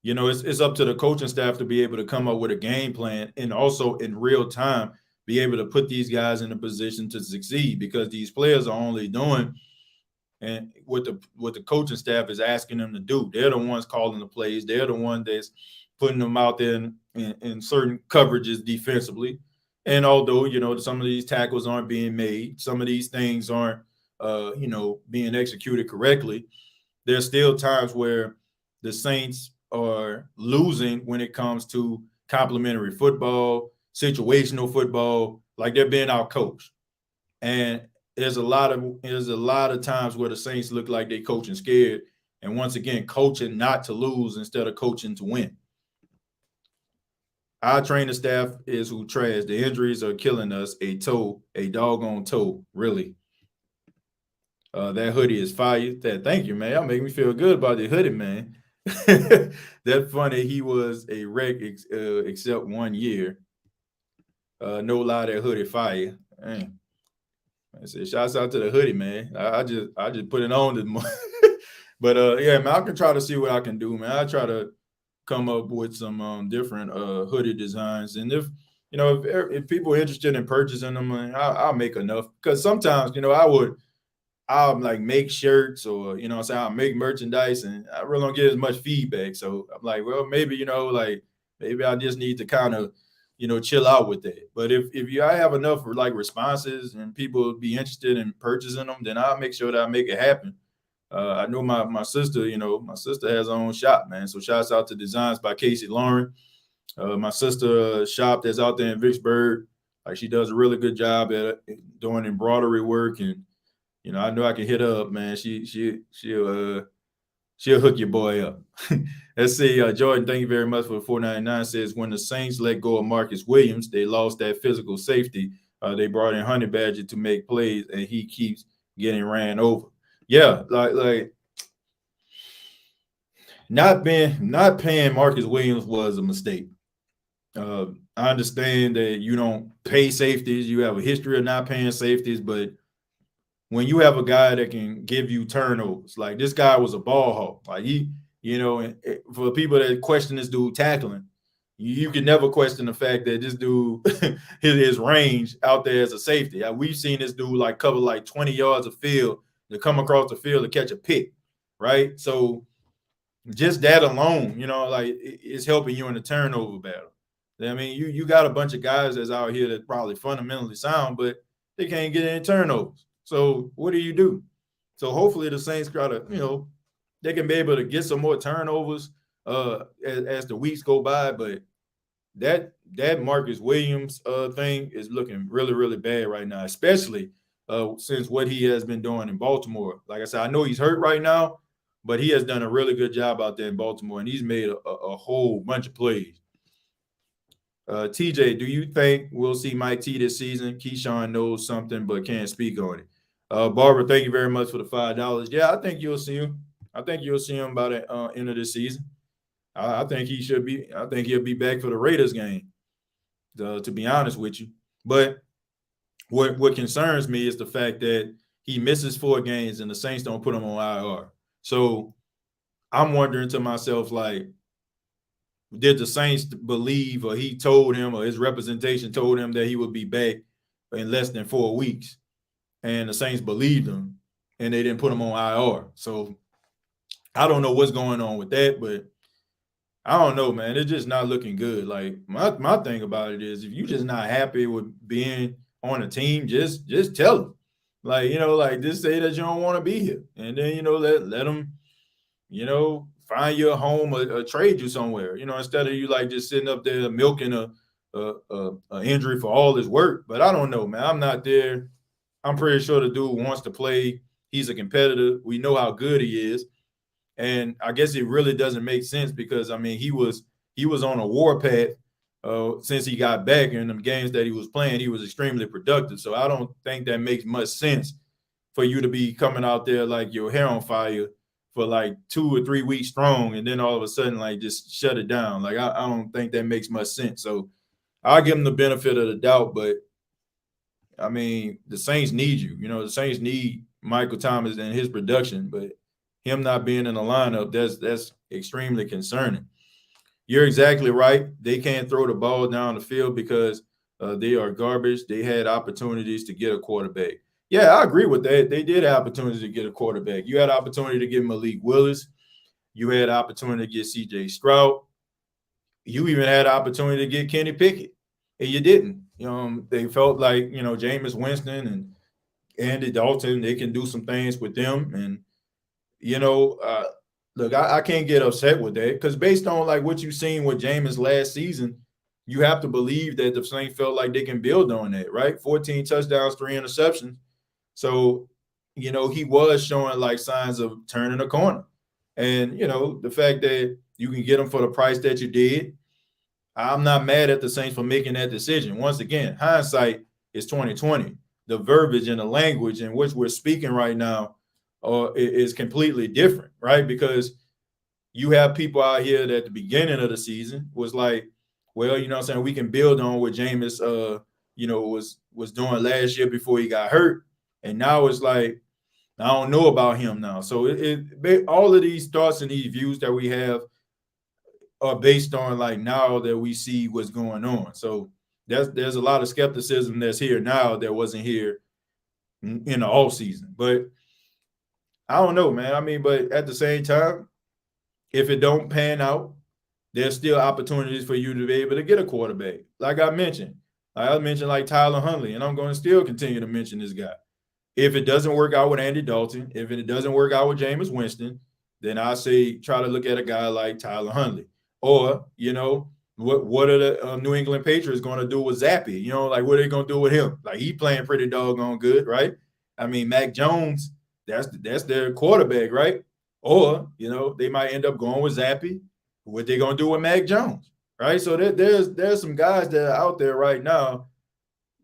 it's up to the coaching staff to be able to come up with a game plan, and also in real time be able to put these guys in a position to succeed, because these players are only doing and what the coaching staff is asking them to do. They're the ones calling the plays. They're the one that's putting them out there in certain coverages defensively. And although, some of these tackles aren't being made, some of these things aren't, being executed correctly, there's still times where the Saints are losing when it comes to complementary football, situational football, like they're being outcoached. And there's a lot of times where the Saints look like they coaching scared, and once again, coaching not to lose instead of coaching to win. Our training staff is who trash. The injuries are killing us. A doggone toe, really. That hoodie is fire. Thank you, man. Y'all make me feel good about the hoodie, man. That funny. He was a wreck except 1 year. No lie, that hoodie fire. Man. I said, shouts out to the hoodie, man. I just put it on this morning. But yeah, man, I can try to see what I can do, man. I try to come up with some different hoodie designs, and if people are interested in purchasing them, I'll make enough, because sometimes I'll like make shirts, or I'll make merchandise, and I really don't get as much feedback. So I'm like, well, maybe maybe I just need to kind of chill out with that. But if I have enough like responses and people be interested in purchasing them, then I'll make sure that I make it happen. I know my sister, my sister has her own shop, man. So shouts out to Designs by Casey Lauren. My sister shop that's out there in Vicksburg. Like, she does a really good job at doing embroidery work, and I know I can hit her up, man. She'll hook your boy up. Let's see. Jordan, thank you very much for the $4.99. Says, when the Saints let go of Marcus Williams, they lost that physical safety. They brought in Honey Badger to make plays, and he keeps getting ran over. Yeah, like not paying Marcus Williams was a mistake. I understand that you don't pay safeties. You have a history of not paying safeties, but when you have a guy that can give you turnovers, like this guy was a ball hawk. Like for people that question this dude tackling, you can never question the fact that this dude, his range out there as a safety. We've seen this dude like cover like 20 yards of field to come across the field to catch a pick, right? So just that alone, like it's helping you in the turnover battle. I mean, you got a bunch of guys that's out here that probably fundamentally sound, but they can't get any turnovers. So what do you do? So hopefully the Saints try to, they can be able to get some more turnovers as the weeks go by, but that Marcus Williams thing is looking really, really bad right now, especially since what he has been doing in Baltimore. Like I said, I know he's hurt right now, but he has done a really good job out there in Baltimore, and he's made a whole bunch of plays. TJ, do you think we'll see Mike T this season? Keyshawn knows something but can't speak on it. Barbara, thank you very much for the $5. Yeah, I think you'll see him. I think you'll see him by the end of the season. I think he should be. I think he'll be back for the Raiders game. To be honest with you, but what concerns me is the fact that he misses 4 games and the Saints don't put him on IR. So I'm wondering to myself, like, did the Saints believe, or he told him, or his representation told him that he would be back in less than 4 weeks, and the Saints believed him, and they didn't put him on IR. So I don't know what's going on with that, but I don't know, man. It's just not looking good. Like my thing about it is, if you're just not happy with being on a team, just tell them. Like, like just say that you don't want to be here, and then let them, find you a home or trade you somewhere. Instead of you like just sitting up there milking a injury for all his work. But I don't know, man. I'm not there. I'm pretty sure the dude wants to play. He's a competitor. We know how good he is. And I guess it really doesn't make sense because, I mean, he was on a warpath since he got back. In the games that he was playing, he was extremely productive. So I don't think that makes much sense for you to be coming out there like your hair on fire for like 2 or 3 weeks strong, and then all of a sudden like just shut it down. Like I don't think that makes much sense. So I'll give him the benefit of the doubt, but I mean, the Saints need you. The Saints need Michael Thomas and his production, but him not being in the lineup, that's extremely concerning. You're exactly right. They can't throw the ball down the field because they are garbage. They had opportunities to get a quarterback. Yeah, I agree with that. They did have opportunities to get a quarterback. You had opportunity to get Malik Willis. You had opportunity to get C.J. Stroud. You even had opportunity to get Kenny Pickett, and you didn't. They felt like, Jameis Winston and Andy Dalton, they can do some things with them. And, look, I can't get upset with that because based on like what you've seen with Jameis last season, you have to believe that the Saints felt like they can build on that, right? 14 touchdowns, 3 interceptions. So, he was showing like signs of turning a corner. And, the fact that you can get him for the price that you did, I'm not mad at the Saints for making that decision. Once again, hindsight is 2020. The verbiage and the language in which we're speaking right now is completely different, right? Because you have people out here that at the beginning of the season was like, well, we can build on what Jameis, was doing last year before he got hurt. And now it's like, I don't know about him now. So all of these thoughts and these views that we have are based on like now that we see what's going on. So there's a lot of skepticism that's here now that wasn't here in the off season. But I don't know, man. I mean, but at the same time, if it don't pan out, there's still opportunities for you to be able to get a quarterback. Like I mentioned like Tyler Huntley, and I'm going to still continue to mention this guy. If it doesn't work out with Andy Dalton, if it doesn't work out with Jameis Winston, then I say try to look at a guy like Tyler Huntley. Or, what are the New England Patriots going to do with Zappy? Like what are they going to do with him? Like he playing pretty doggone good, right? I mean, Mac Jones, that's their quarterback, right? Or, they might end up going with Zappy. What they going to do with Mac Jones, right? So there's some guys that are out there right now,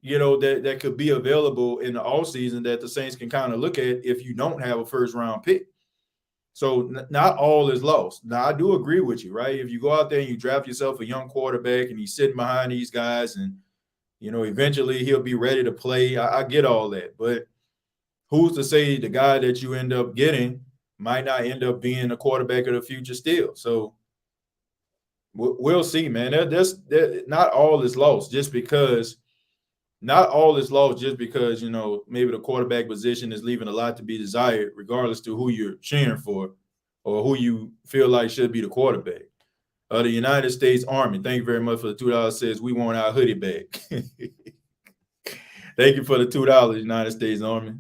that could be available in the offseason that the Saints can kind of look at if you don't have a first-round pick. So not all is lost. Now, I do agree with you, right? If you go out there and you draft yourself a young quarterback and he's sitting behind these guys and, eventually he'll be ready to play, I get all that. But who's to say the guy that you end up getting might not end up being a quarterback of the future still? So we'll see, man. Not all is lost just because maybe the quarterback position is leaving a lot to be desired, regardless to who you're cheering for or who you feel like should be the quarterback. The United States Army, thank you very much for the $2, says we want our hoodie back. Thank you for the $2, United States Army.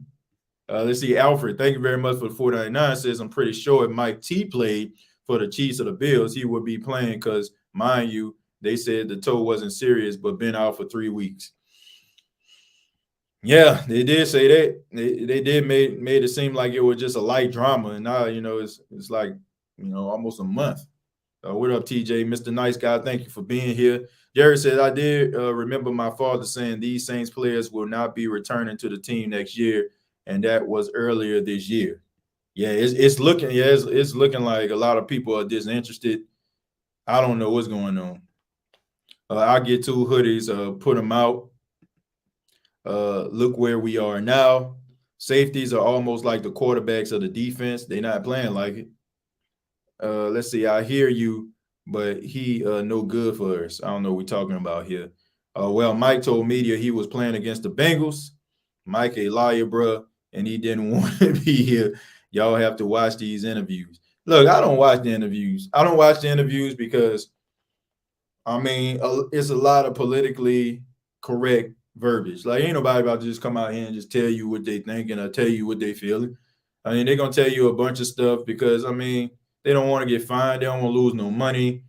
Let's see, Alfred, thank you very much for the $4.99, says I'm pretty sure if Mike T played for the Chiefs or the Bills, he would be playing because, mind you, they said the toe wasn't serious, but been out for 3 weeks. Yeah, they did say that. They did made it seem like it was just a light drama, and now it's like almost a month. What up, TJ, Mr. Nice Guy? Thank you for being here. Jared said, I did remember my father saying these Saints players will not be returning to the team next year, and that was earlier this year. Yeah, it's looking like a lot of people are disinterested. I don't know what's going on. I get 2 hoodies, put them out. Look where we are now. Safeties are almost like the quarterbacks of the defense. They're not playing like it. Let's see. I hear you, but he no good for us. I don't know what we're talking about here. Well, Mike told media he was playing against the Bengals. Mike a liar, bro, and he didn't want to be here. Y'all have to watch these interviews. Look, I don't watch the interviews. I don't watch the interviews because, I mean, it's a lot of politically correct verbiage. Like, ain't nobody about to just come out here and just tell you what they thinking or tell you what they feeling. I mean, they're going to tell you a bunch of stuff because, I mean, they don't want to get fined. They don't want to lose no money.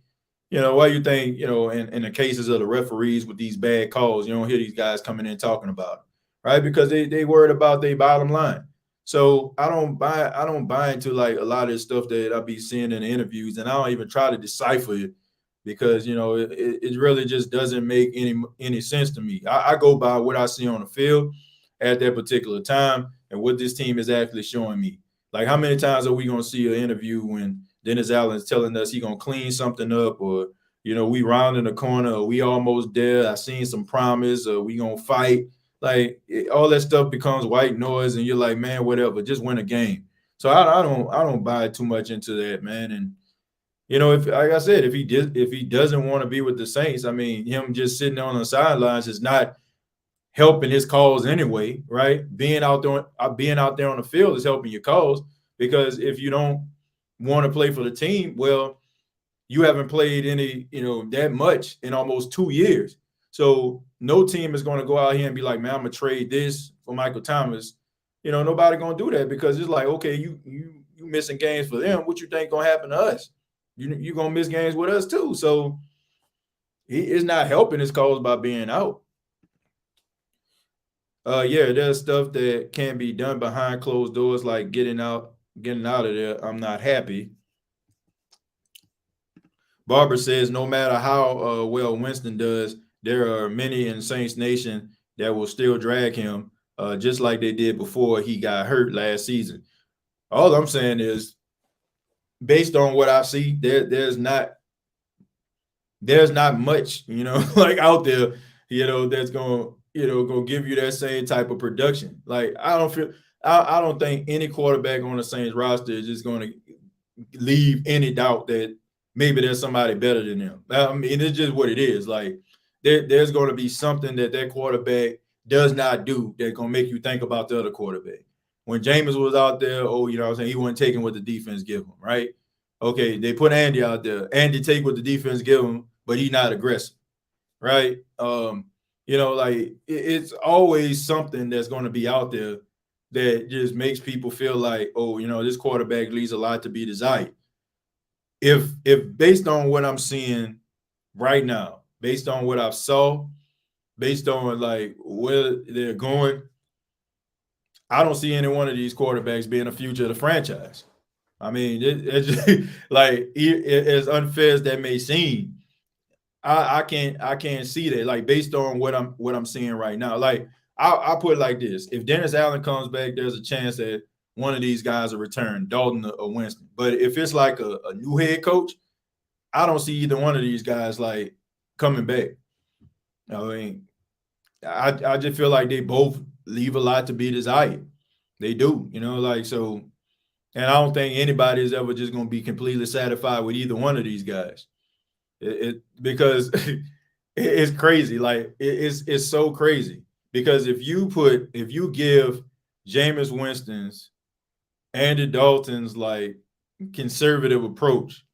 Why you think, in the cases of the referees with these bad calls, you don't hear these guys coming in talking about it, right? Because they worried about their bottom line. So I don't buy into like a lot of this stuff that I be seeing in the interviews, and I don't even try to decipher it because it really just doesn't make any sense to me. I go by what I see on the field at that particular time and what this team is actually showing me. Like, how many times are we going to see an interview when Dennis Allen's telling us he's going to clean something up, or, we rounding the corner, or we almost there, I seen some promise, or we going to fight. Like, all that stuff becomes white noise, and you're like, man, whatever, just win a game. So I don't buy too much into that, man. And, if, like I said, if he doesn't want to be with the Saints, I mean, him just sitting on the sidelines is not helping his cause anyway, right? Being out there on the field is helping your cause, because if you don't want to play for the team, well, you haven't played any, that much in almost 2 years. So no team is going to go out here and be like, man, I'm gonna trade this for Michael Thomas. Nobody gonna do that, because it's like, okay, you missing games for them. What you think gonna happen to us? You gonna miss games with us too. So he is not helping his cause by being out. Yeah, there's stuff that can be done behind closed doors, like getting out of there. I'm not happy. Barbara says, no matter how well Winston does, there are many in Saints Nation that will still drag him, just like they did before he got hurt last season. All I'm saying is, based on what I see, there's not much, like out there, that's going to give you that same type of production. Like, I don't think any quarterback on the Saints roster is just going to leave any doubt that maybe there's somebody better than them. I mean, it's just what it is. Like, there's going to be something that quarterback does not do that's going to make you think about the other quarterback. When Jameis was out there, he wasn't taking what the defense give him, right? Okay, they put Andy out there. Andy take what the defense give him, but he's not aggressive, right? It's always something that's going to be out there that just makes people feel like, this quarterback leaves a lot to be desired. If based on what I'm seeing right now, based on what I've saw, based on like where they're going, I don't see any one of these quarterbacks being a future of the franchise. I mean, it's just, like, as unfair as that may seem, I can't see that. Like, based on what I'm seeing right now. Like, I'll put it like this: if Dennis Allen comes back, there's a chance that one of these guys will return, Dalton or Winston. But if it's like a new head coach, I don't see either one of these guys like coming back. I mean, I just feel like they both leave a lot to be desired. They do, so. And I don't think anybody is ever just going to be completely satisfied with either one of these guys. Because it's crazy. Like, it's so crazy. Because if you give Jameis Winston's, Andy Dalton's like conservative approach,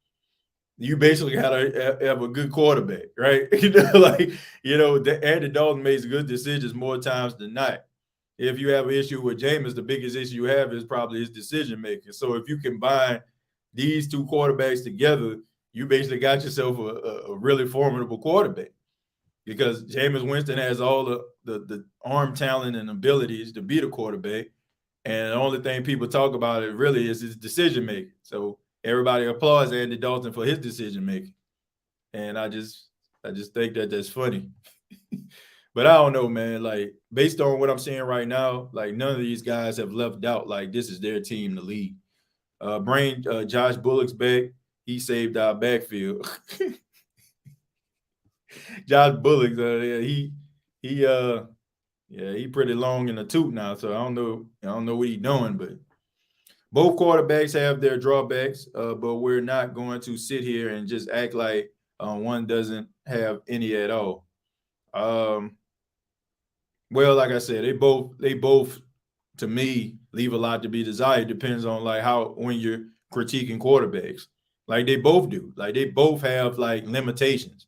you basically got to have a good quarterback, right? Andy Dalton makes good decisions more times than not. If you have an issue with Jameis, the biggest issue you have is probably his decision making. So if you combine these two quarterbacks together, you basically got yourself a really formidable quarterback, because Jameis Winston has all the arm talent and abilities to be the quarterback. And the only thing people talk about it really is his decision making. So everybody applauds Andy Dalton for his decision making. And I just think that that's funny. But I don't know, man. Like, based on what I'm seeing right now, like, none of these guys have left doubt like this is their team to lead. Josh Bullock's back. He saved our backfield. Josh Bullock, he pretty long in the tooth now. So I don't know what he's doing, but both quarterbacks have their drawbacks. But we're not going to sit here and just act like one doesn't have any at all. Well, like I said, they both to me leave a lot to be desired. Depends on like how when you're critiquing quarterbacks, like they both do. Like they both have like limitations,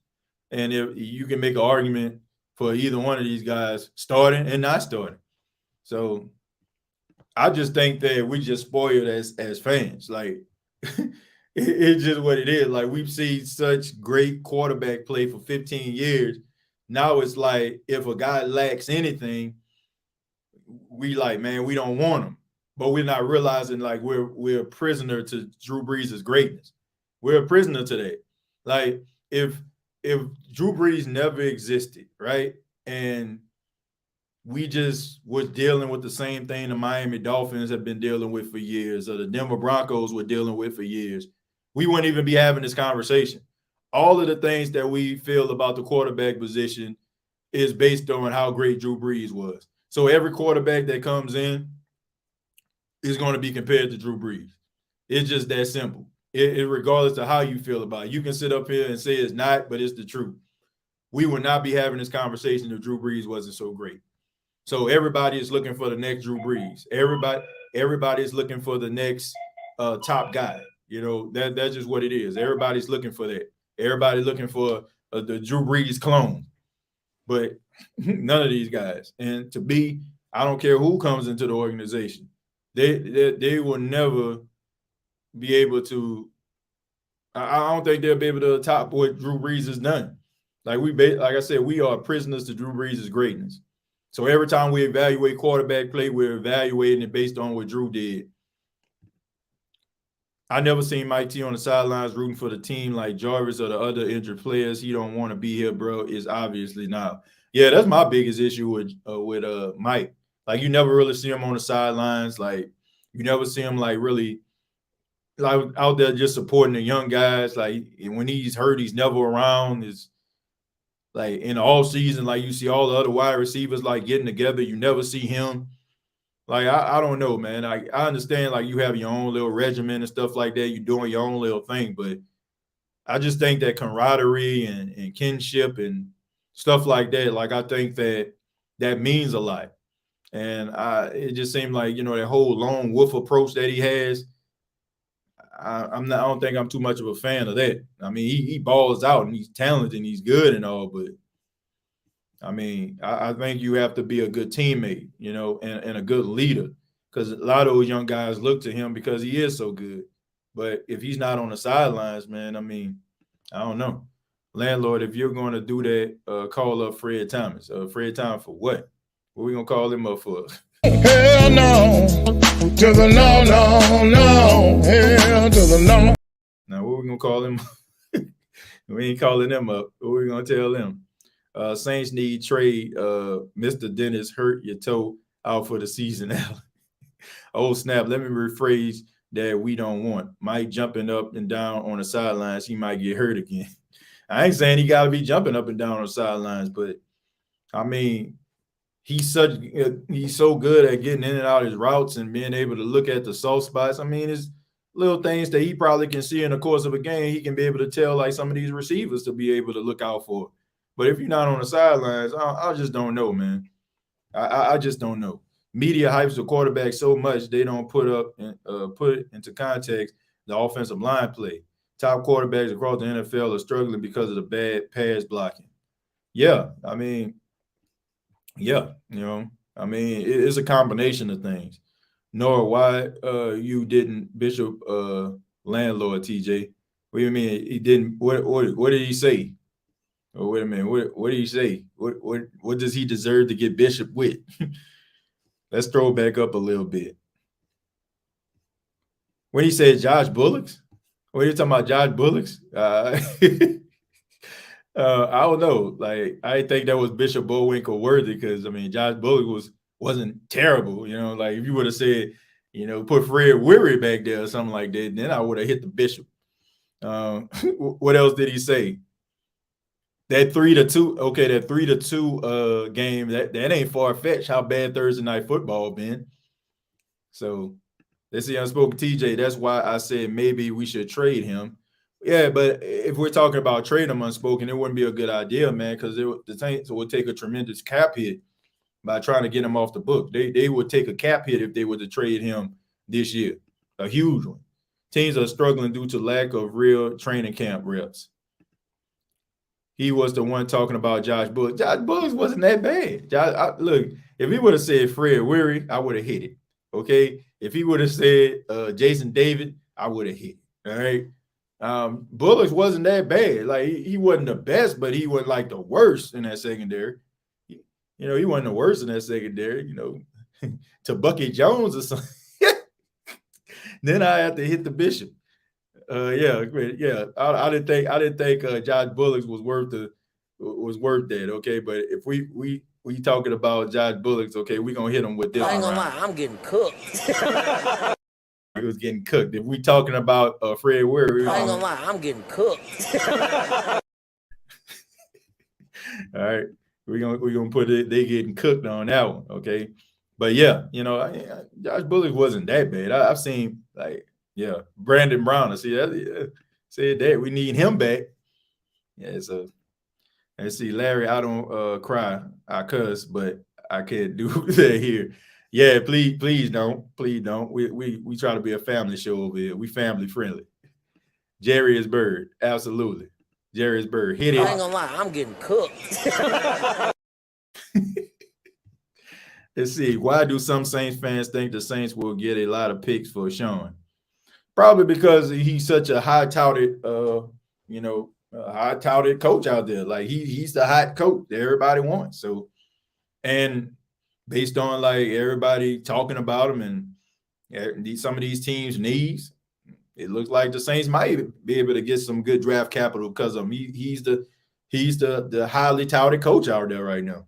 and if you can make an argument for either one of these guys starting and not starting. So I just think that we just spoiled as fans. Like it's just what it is. Like we've seen such great quarterback play for 15 years. Now it's like if a guy lacks anything, we like, man, we don't want him. But we're not realizing like we're a prisoner to Drew Brees' greatness. We're a prisoner to that. Like if Drew Brees never existed, right? And we just was dealing with the same thing the Miami Dolphins have been dealing with for years, or the Denver Broncos were dealing with for years, we wouldn't even be having this conversation. All of the things that we feel about the quarterback position is based on how great Drew Brees was. So every quarterback that comes in is going to be compared to Drew Brees. It's just that simple. Regardless of how you feel about it. You can sit up here and say it's not, but it's the truth. We would not be having this conversation if Drew Brees wasn't so great. So everybody is looking for the next Drew Brees. Everybody is looking for the next top guy. You know, that's just what it is. Everybody's looking for that. Everybody's looking for the Drew Brees clone. But none of these guys. And to be, I don't care who comes into the organization, they will never be able to. I don't think they'll be able to top what Drew Brees has done. Like I said, we are prisoners to Drew Brees' greatness. So every time we evaluate quarterback play, we're evaluating it based on what Drew did. I never seen Mike T on the sidelines rooting for the team like Jarvis or the other injured players. He don't want to be here, bro. Is obviously not. Yeah, that's my biggest issue with Mike. Like you never really see him on the sidelines. Like you never see him like really like out there just supporting the young guys. Like when he's hurt, he's never around. Is like in the off season, like you see all the other wide receivers like getting together. You never see him. Like, I don't know, man. I understand, like, you have your own little regimen and stuff like that. You're doing your own little thing. But I just think that camaraderie and kinship and stuff like that, like, I think that means a lot. And it just seemed like, that whole lone wolf approach that he has, I don't think I'm too much of a fan of that. I mean, he balls out and he's talented and he's good and all, but I mean, I think you have to be a good teammate, and a good leader, because a lot of those young guys look to him because he is so good. But if he's not on the sidelines, man, I mean, I don't know. Landlord, if you're going to do that, call up Fred Thomas. Fred Thomas for what? What are we going to call him up for? Hell no. To the no. Hell to the no. Now, what are we going to call him? We ain't calling them up. What are we going to tell them? Saints need trade. Mr. Dennis hurt your toe out for the season. Oh, snap. Let me rephrase that we don't want. Mike jumping up and down on the sidelines. He might get hurt again. I ain't saying he got to be jumping up and down on the sidelines, but, I mean, he's so good at getting in and out of his routes and being able to look at the soft spots. I mean, it's little things that he probably can see in the course of a game. He can be able to tell, like, some of these receivers to be able to look out for. But if you're not on the sidelines, I just don't know, man. I just don't know. Media hypes the quarterback so much they don't put into context the offensive line play. Top quarterbacks across the NFL are struggling because of the bad pass blocking. Yeah, I mean, it's a combination of things. Nor why you didn't Bishop landlord, TJ. What do you mean he didn't? What did he say? Oh, wait a minute. What did he say? What does he deserve to get Bishop with? Let's throw it back up a little bit. When he said Josh Bullocks, when you're talking about Josh Bullocks, I don't know. Like, I think that was Bishop Bullwinkle worthy because I mean Josh Bullock wasn't terrible. You know, like if you would have said, you know, put Fred Weary back there or something like that, then I would have hit the Bishop. What else did he say? That 3-2, okay, that 3-2 game, that ain't far-fetched how bad Thursday night football been. So let's see, unspoken TJ. That's why I said maybe we should trade him. Yeah, but if we're talking about trading him unspoken, it wouldn't be a good idea, man, because the Saints would take a tremendous cap hit by trying to get him off the book. They would take a cap hit if they were to trade him this year, a huge one. Teams are struggling due to lack of real training camp reps. He was the one talking about Josh Bullock. Josh Bullock wasn't that bad. Look, if he would have said Fred Weary, I would have hit it. Okay. If he would have said Jason David, I would have hit it. All right. Bullock wasn't that bad. Like he wasn't the best, but he wasn't like the worst in that secondary. You know, he wasn't the worst in that secondary, you know, to Bucky Jones or something. Then I have to hit the Bishop. Yeah. I didn't think Josh Bullock was worth that. Okay, but if we talking about Josh Bullock, okay, we gonna hit him with this. I ain't gonna lie, I'm getting cooked. He was getting cooked. If we talking about Fred Weary, I ain't gonna lie, I'm getting cooked. All right, we're gonna put it. They getting cooked on that one. Okay, but yeah, you know, Josh Bullock wasn't that bad. I've seen like. Yeah, Brandon Brown. I see that. Yeah. Said that we need him back. Yeah, so let's see, Larry. I don't cry. I cuss, but I can't do that here. Yeah, please don't. We try to be a family show over here. We family friendly. Jerry is Bird. Absolutely. Jerry is Bird. Hit it. I ain't gonna lie, I'm getting cooked. Let's see. Why do some Saints fans think the Saints will get a lot of picks for Sean? Probably because he's such a high-touted, high-touted coach out there. Like he's the hot coach that everybody wants. So, and based on like everybody talking about him and some of these teams' needs, it looks like the Saints might be able to get some good draft capital because of him. He's the highly touted coach out there right now.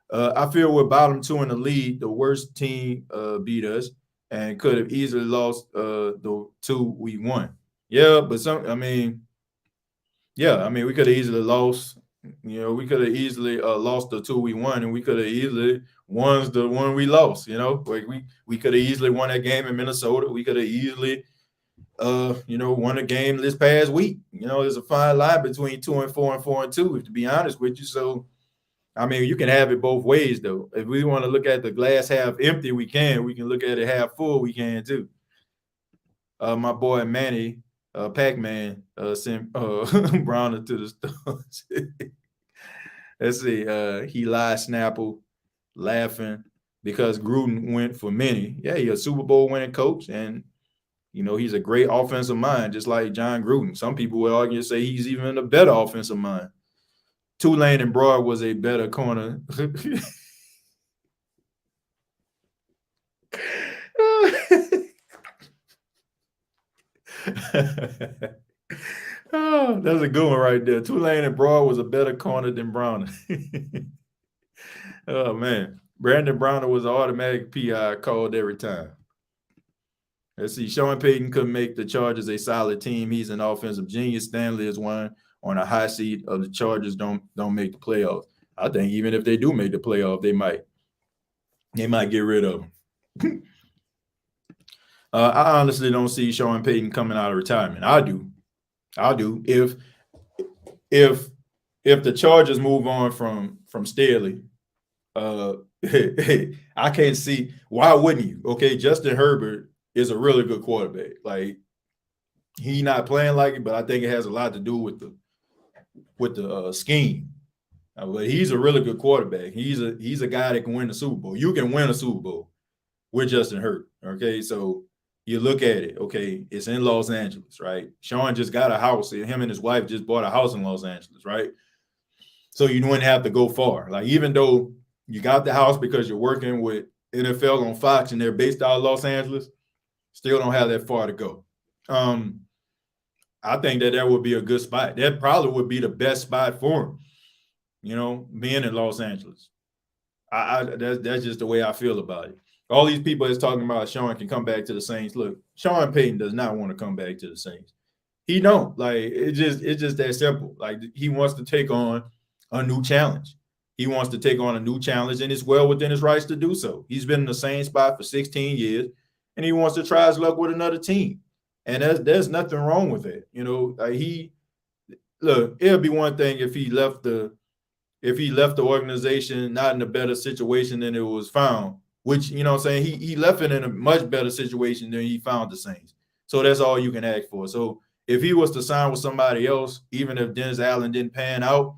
I feel we're bottom 2 in the league. The worst team beat us. And could have easily lost the 2 we won. Yeah, but we could have easily lost. You know, we could have easily lost the 2 we won, and we could have easily won the 1 we lost. You know, like we could have easily won that game in Minnesota. We could have easily, won a game this past week. You know, there's a fine line between 2-4 and 4-2. To be honest with you, so. I mean, you can have it both ways, though. If we want to look at the glass half empty, we can. We can look at it half full, we can, too. My boy Manny, Pac-Man, sent Browner to the stars. Let's see. He lied, Snapple, laughing because Gruden went for many. Yeah, he's a Super Bowl winning coach, and, you know, he's a great offensive mind, just like John Gruden. Some people will argue and say he's even a better offensive mind. Tulane and Broad was a better corner. Oh, that's a good one right there. Tulane and Broad was a better corner than Browner. Oh, man. Brandon Browner was an automatic PI called every time. Let's see. Sean Payton could make the Chargers a solid team. He's an offensive genius. Stanley is one on a high seat of the Chargers don't make the playoffs. I think even if they do make the playoff, they might get rid of them. I honestly don't see Sean Payton coming out of retirement. I do. If the Chargers move on from Staley, I can't see why wouldn't you? Okay, Justin Herbert is a really good quarterback. Like he's not playing like it, but I think it has a lot to do with the scheme. But he's a really good quarterback. He's a guy that can win the Super Bowl. You can win a Super Bowl with Justin Herbert. Okay, so you look at it, okay, it's in Los Angeles, right? Sean just got a house. Him and his wife just bought a house in Los Angeles, right? So you wouldn't have to go far. Like, even though you got the house because you're working with NFL on Fox and they're based out of Los Angeles, still don't have that far to go. I think that would be a good spot. That probably would be the best spot for him, being in Los Angeles. That's just the way I feel about it. All these people that's talking about Sean can come back to the Saints. Look, Sean Payton does not want to come back to the Saints. He don't. Like, it's just that simple. Like, he wants to take on a new challenge. He wants to take on a new challenge, and it's well within his rights to do so. He's been in the same spot for 16 years, and he wants to try his luck with another team. And there's nothing wrong with it. It'll be one thing if he left the organization not in a better situation than it was found, which, you know what I'm saying, he left it in a much better situation than he found the Saints. So that's all you can ask for. So if he was to sign with somebody else, even if Dennis Allen didn't pan out,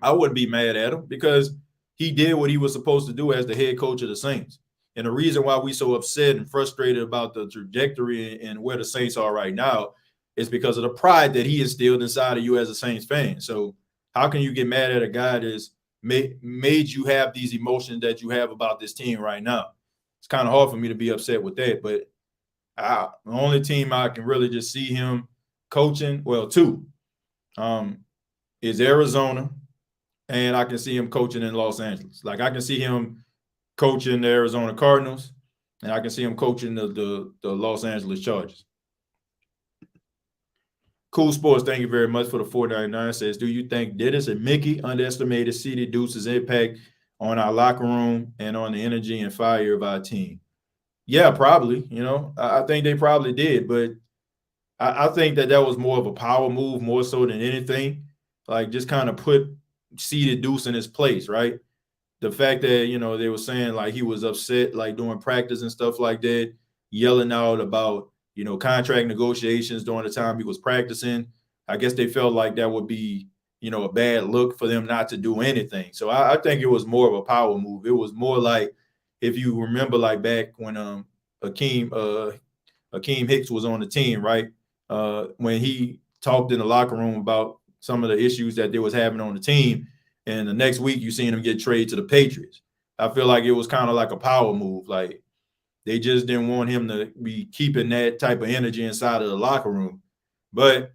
I wouldn't be mad at him because he did what he was supposed to do as the head coach of the Saints. And the reason why we so upset and frustrated about the trajectory and where the Saints are right now is because of the pride that he instilled inside of you as a Saints fan. So how can you get mad at a guy that's made you have these emotions that you have about this team right now? It's kind of hard for me to be upset with that. But the only team I can really just see him coaching, well, two, is Arizona, and I can see him coaching in Los Angeles. Like, I can see him coaching the Arizona Cardinals, and I can see him coaching the Los Angeles Chargers. Cool Sports, thank you very much for the $4.99. Says, do you think Dennis and Mickey underestimated CD Deuce's impact on our locker room and on the energy and fire of our team? Yeah, probably. I think they probably did, but I think that was more of a power move, more so than anything. Like, just kind of put CD Deuce in his place, right? The fact that, they were saying, like, he was upset, like, during practice and stuff like that, yelling out about, contract negotiations during the time he was practicing. I guess they felt like that would be, a bad look for them not to do anything. So I think it was more of a power move. It was more like, if you remember, like, back when Akeem Hicks was on the team, right? When he talked in the locker room about some of the issues that they was having on the team, and the next week you seen him get traded to the Patriots. I feel like it was kind of like a power move. Like, they just didn't want him to be keeping that type of energy inside of the locker room. But,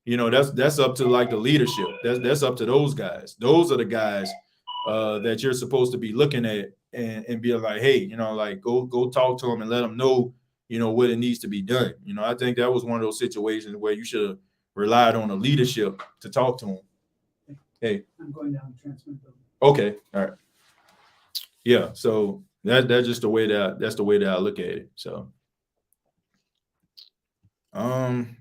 that's up to, like, the leadership. That's up to those guys. Those are the guys that you're supposed to be looking at and be like, hey, like, go talk to him and let them know, what it needs to be done. I think that was one of those situations where you should have relied on the leadership to talk to him. Hey, I'm going down the transmit building. Okay, all right. Yeah, so that's just the way that I look at it. So I'm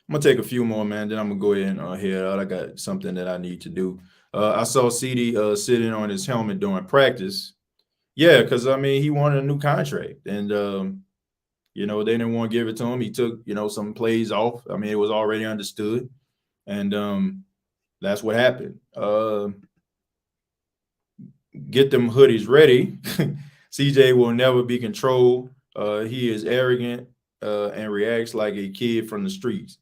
gonna take a few more, man. Then I'm gonna go ahead and head out. I got something that I need to do. I saw CD sitting on his helmet during practice. Yeah, because he wanted a new contract, and they didn't want to give it to him. He took some plays off. It was already understood, and that's what happened. Get them hoodies ready. CJ will never be controlled. He is arrogant and reacts like a kid from the streets.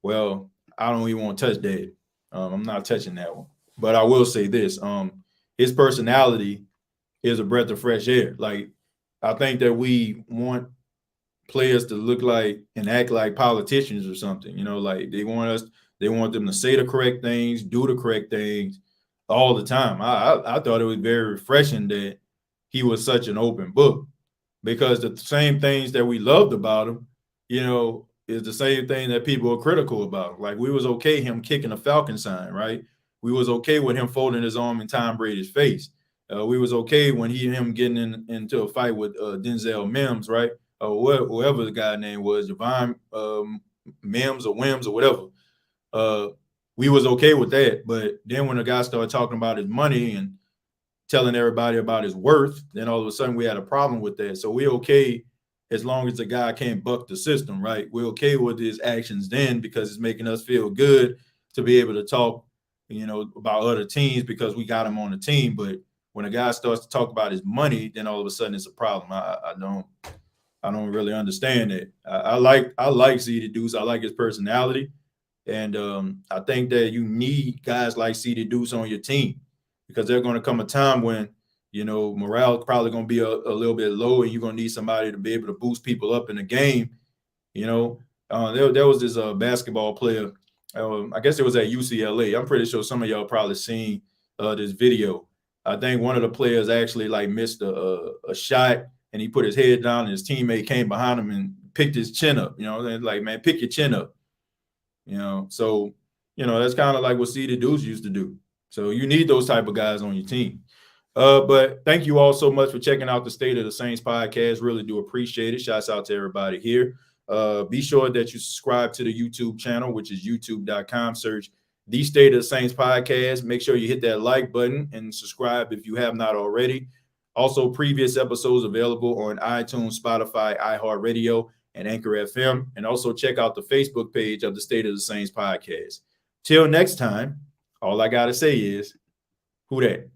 Well, I don't even want to touch that. I'm not touching that one. But I will say this. His personality is a breath of fresh air. Like, I think that we want players to look like and act like politicians or something. Like, they want them to say the correct things, do the correct things all the time. I thought it was very refreshing that he was such an open book, because the same things that we loved about him, is the same thing that people are critical about. Like, we was okay him kicking a Falcon sign, right? We was okay with him folding his arm in Tom Brady's face. We was okay when him getting into a fight with Denzel Mims, right? Whoever the guy name was, Javon Mims or Wims or whatever. We was okay with that. But then when the guy started talking about his money and telling everybody about his worth, then all of a sudden we had a problem with that. So we're okay as long as the guy can't buck the system, right? We're okay with his actions then, because it's making us feel good to be able to talk, about other teams because we got him on the team. But when a guy starts to talk about his money, then all of a sudden it's a problem. I I don't really understand it. I like C.D. Deuce. I like his personality. And I think that you need guys like C.D. Deuce on your team because there's going to come a time when, morale is probably going to be a little bit low and you're going to need somebody to be able to boost people up in the game. There was this basketball player. I guess it was at UCLA. I'm pretty sure some of y'all probably seen this video. I think one of the players actually like missed a shot and he put his head down and his teammate came behind him and picked his chin up. Like, man, pick your chin up. So that's kind of like what C.D. Deuce used to do. So you need those type of guys on your team. But thank you all so much for checking out the State of the Saints podcast. Really do appreciate it. Shouts out to everybody here. Be sure that you subscribe to the YouTube channel, which is youtube.com. Search the State of the Saints podcast. Make sure you hit that like button and subscribe if you have not already. Also, previous episodes available on iTunes, Spotify, iHeartRadio, and Anchor FM. And also check out the Facebook page of the State of the Saints podcast. Till next time, all I got to say is, who dat?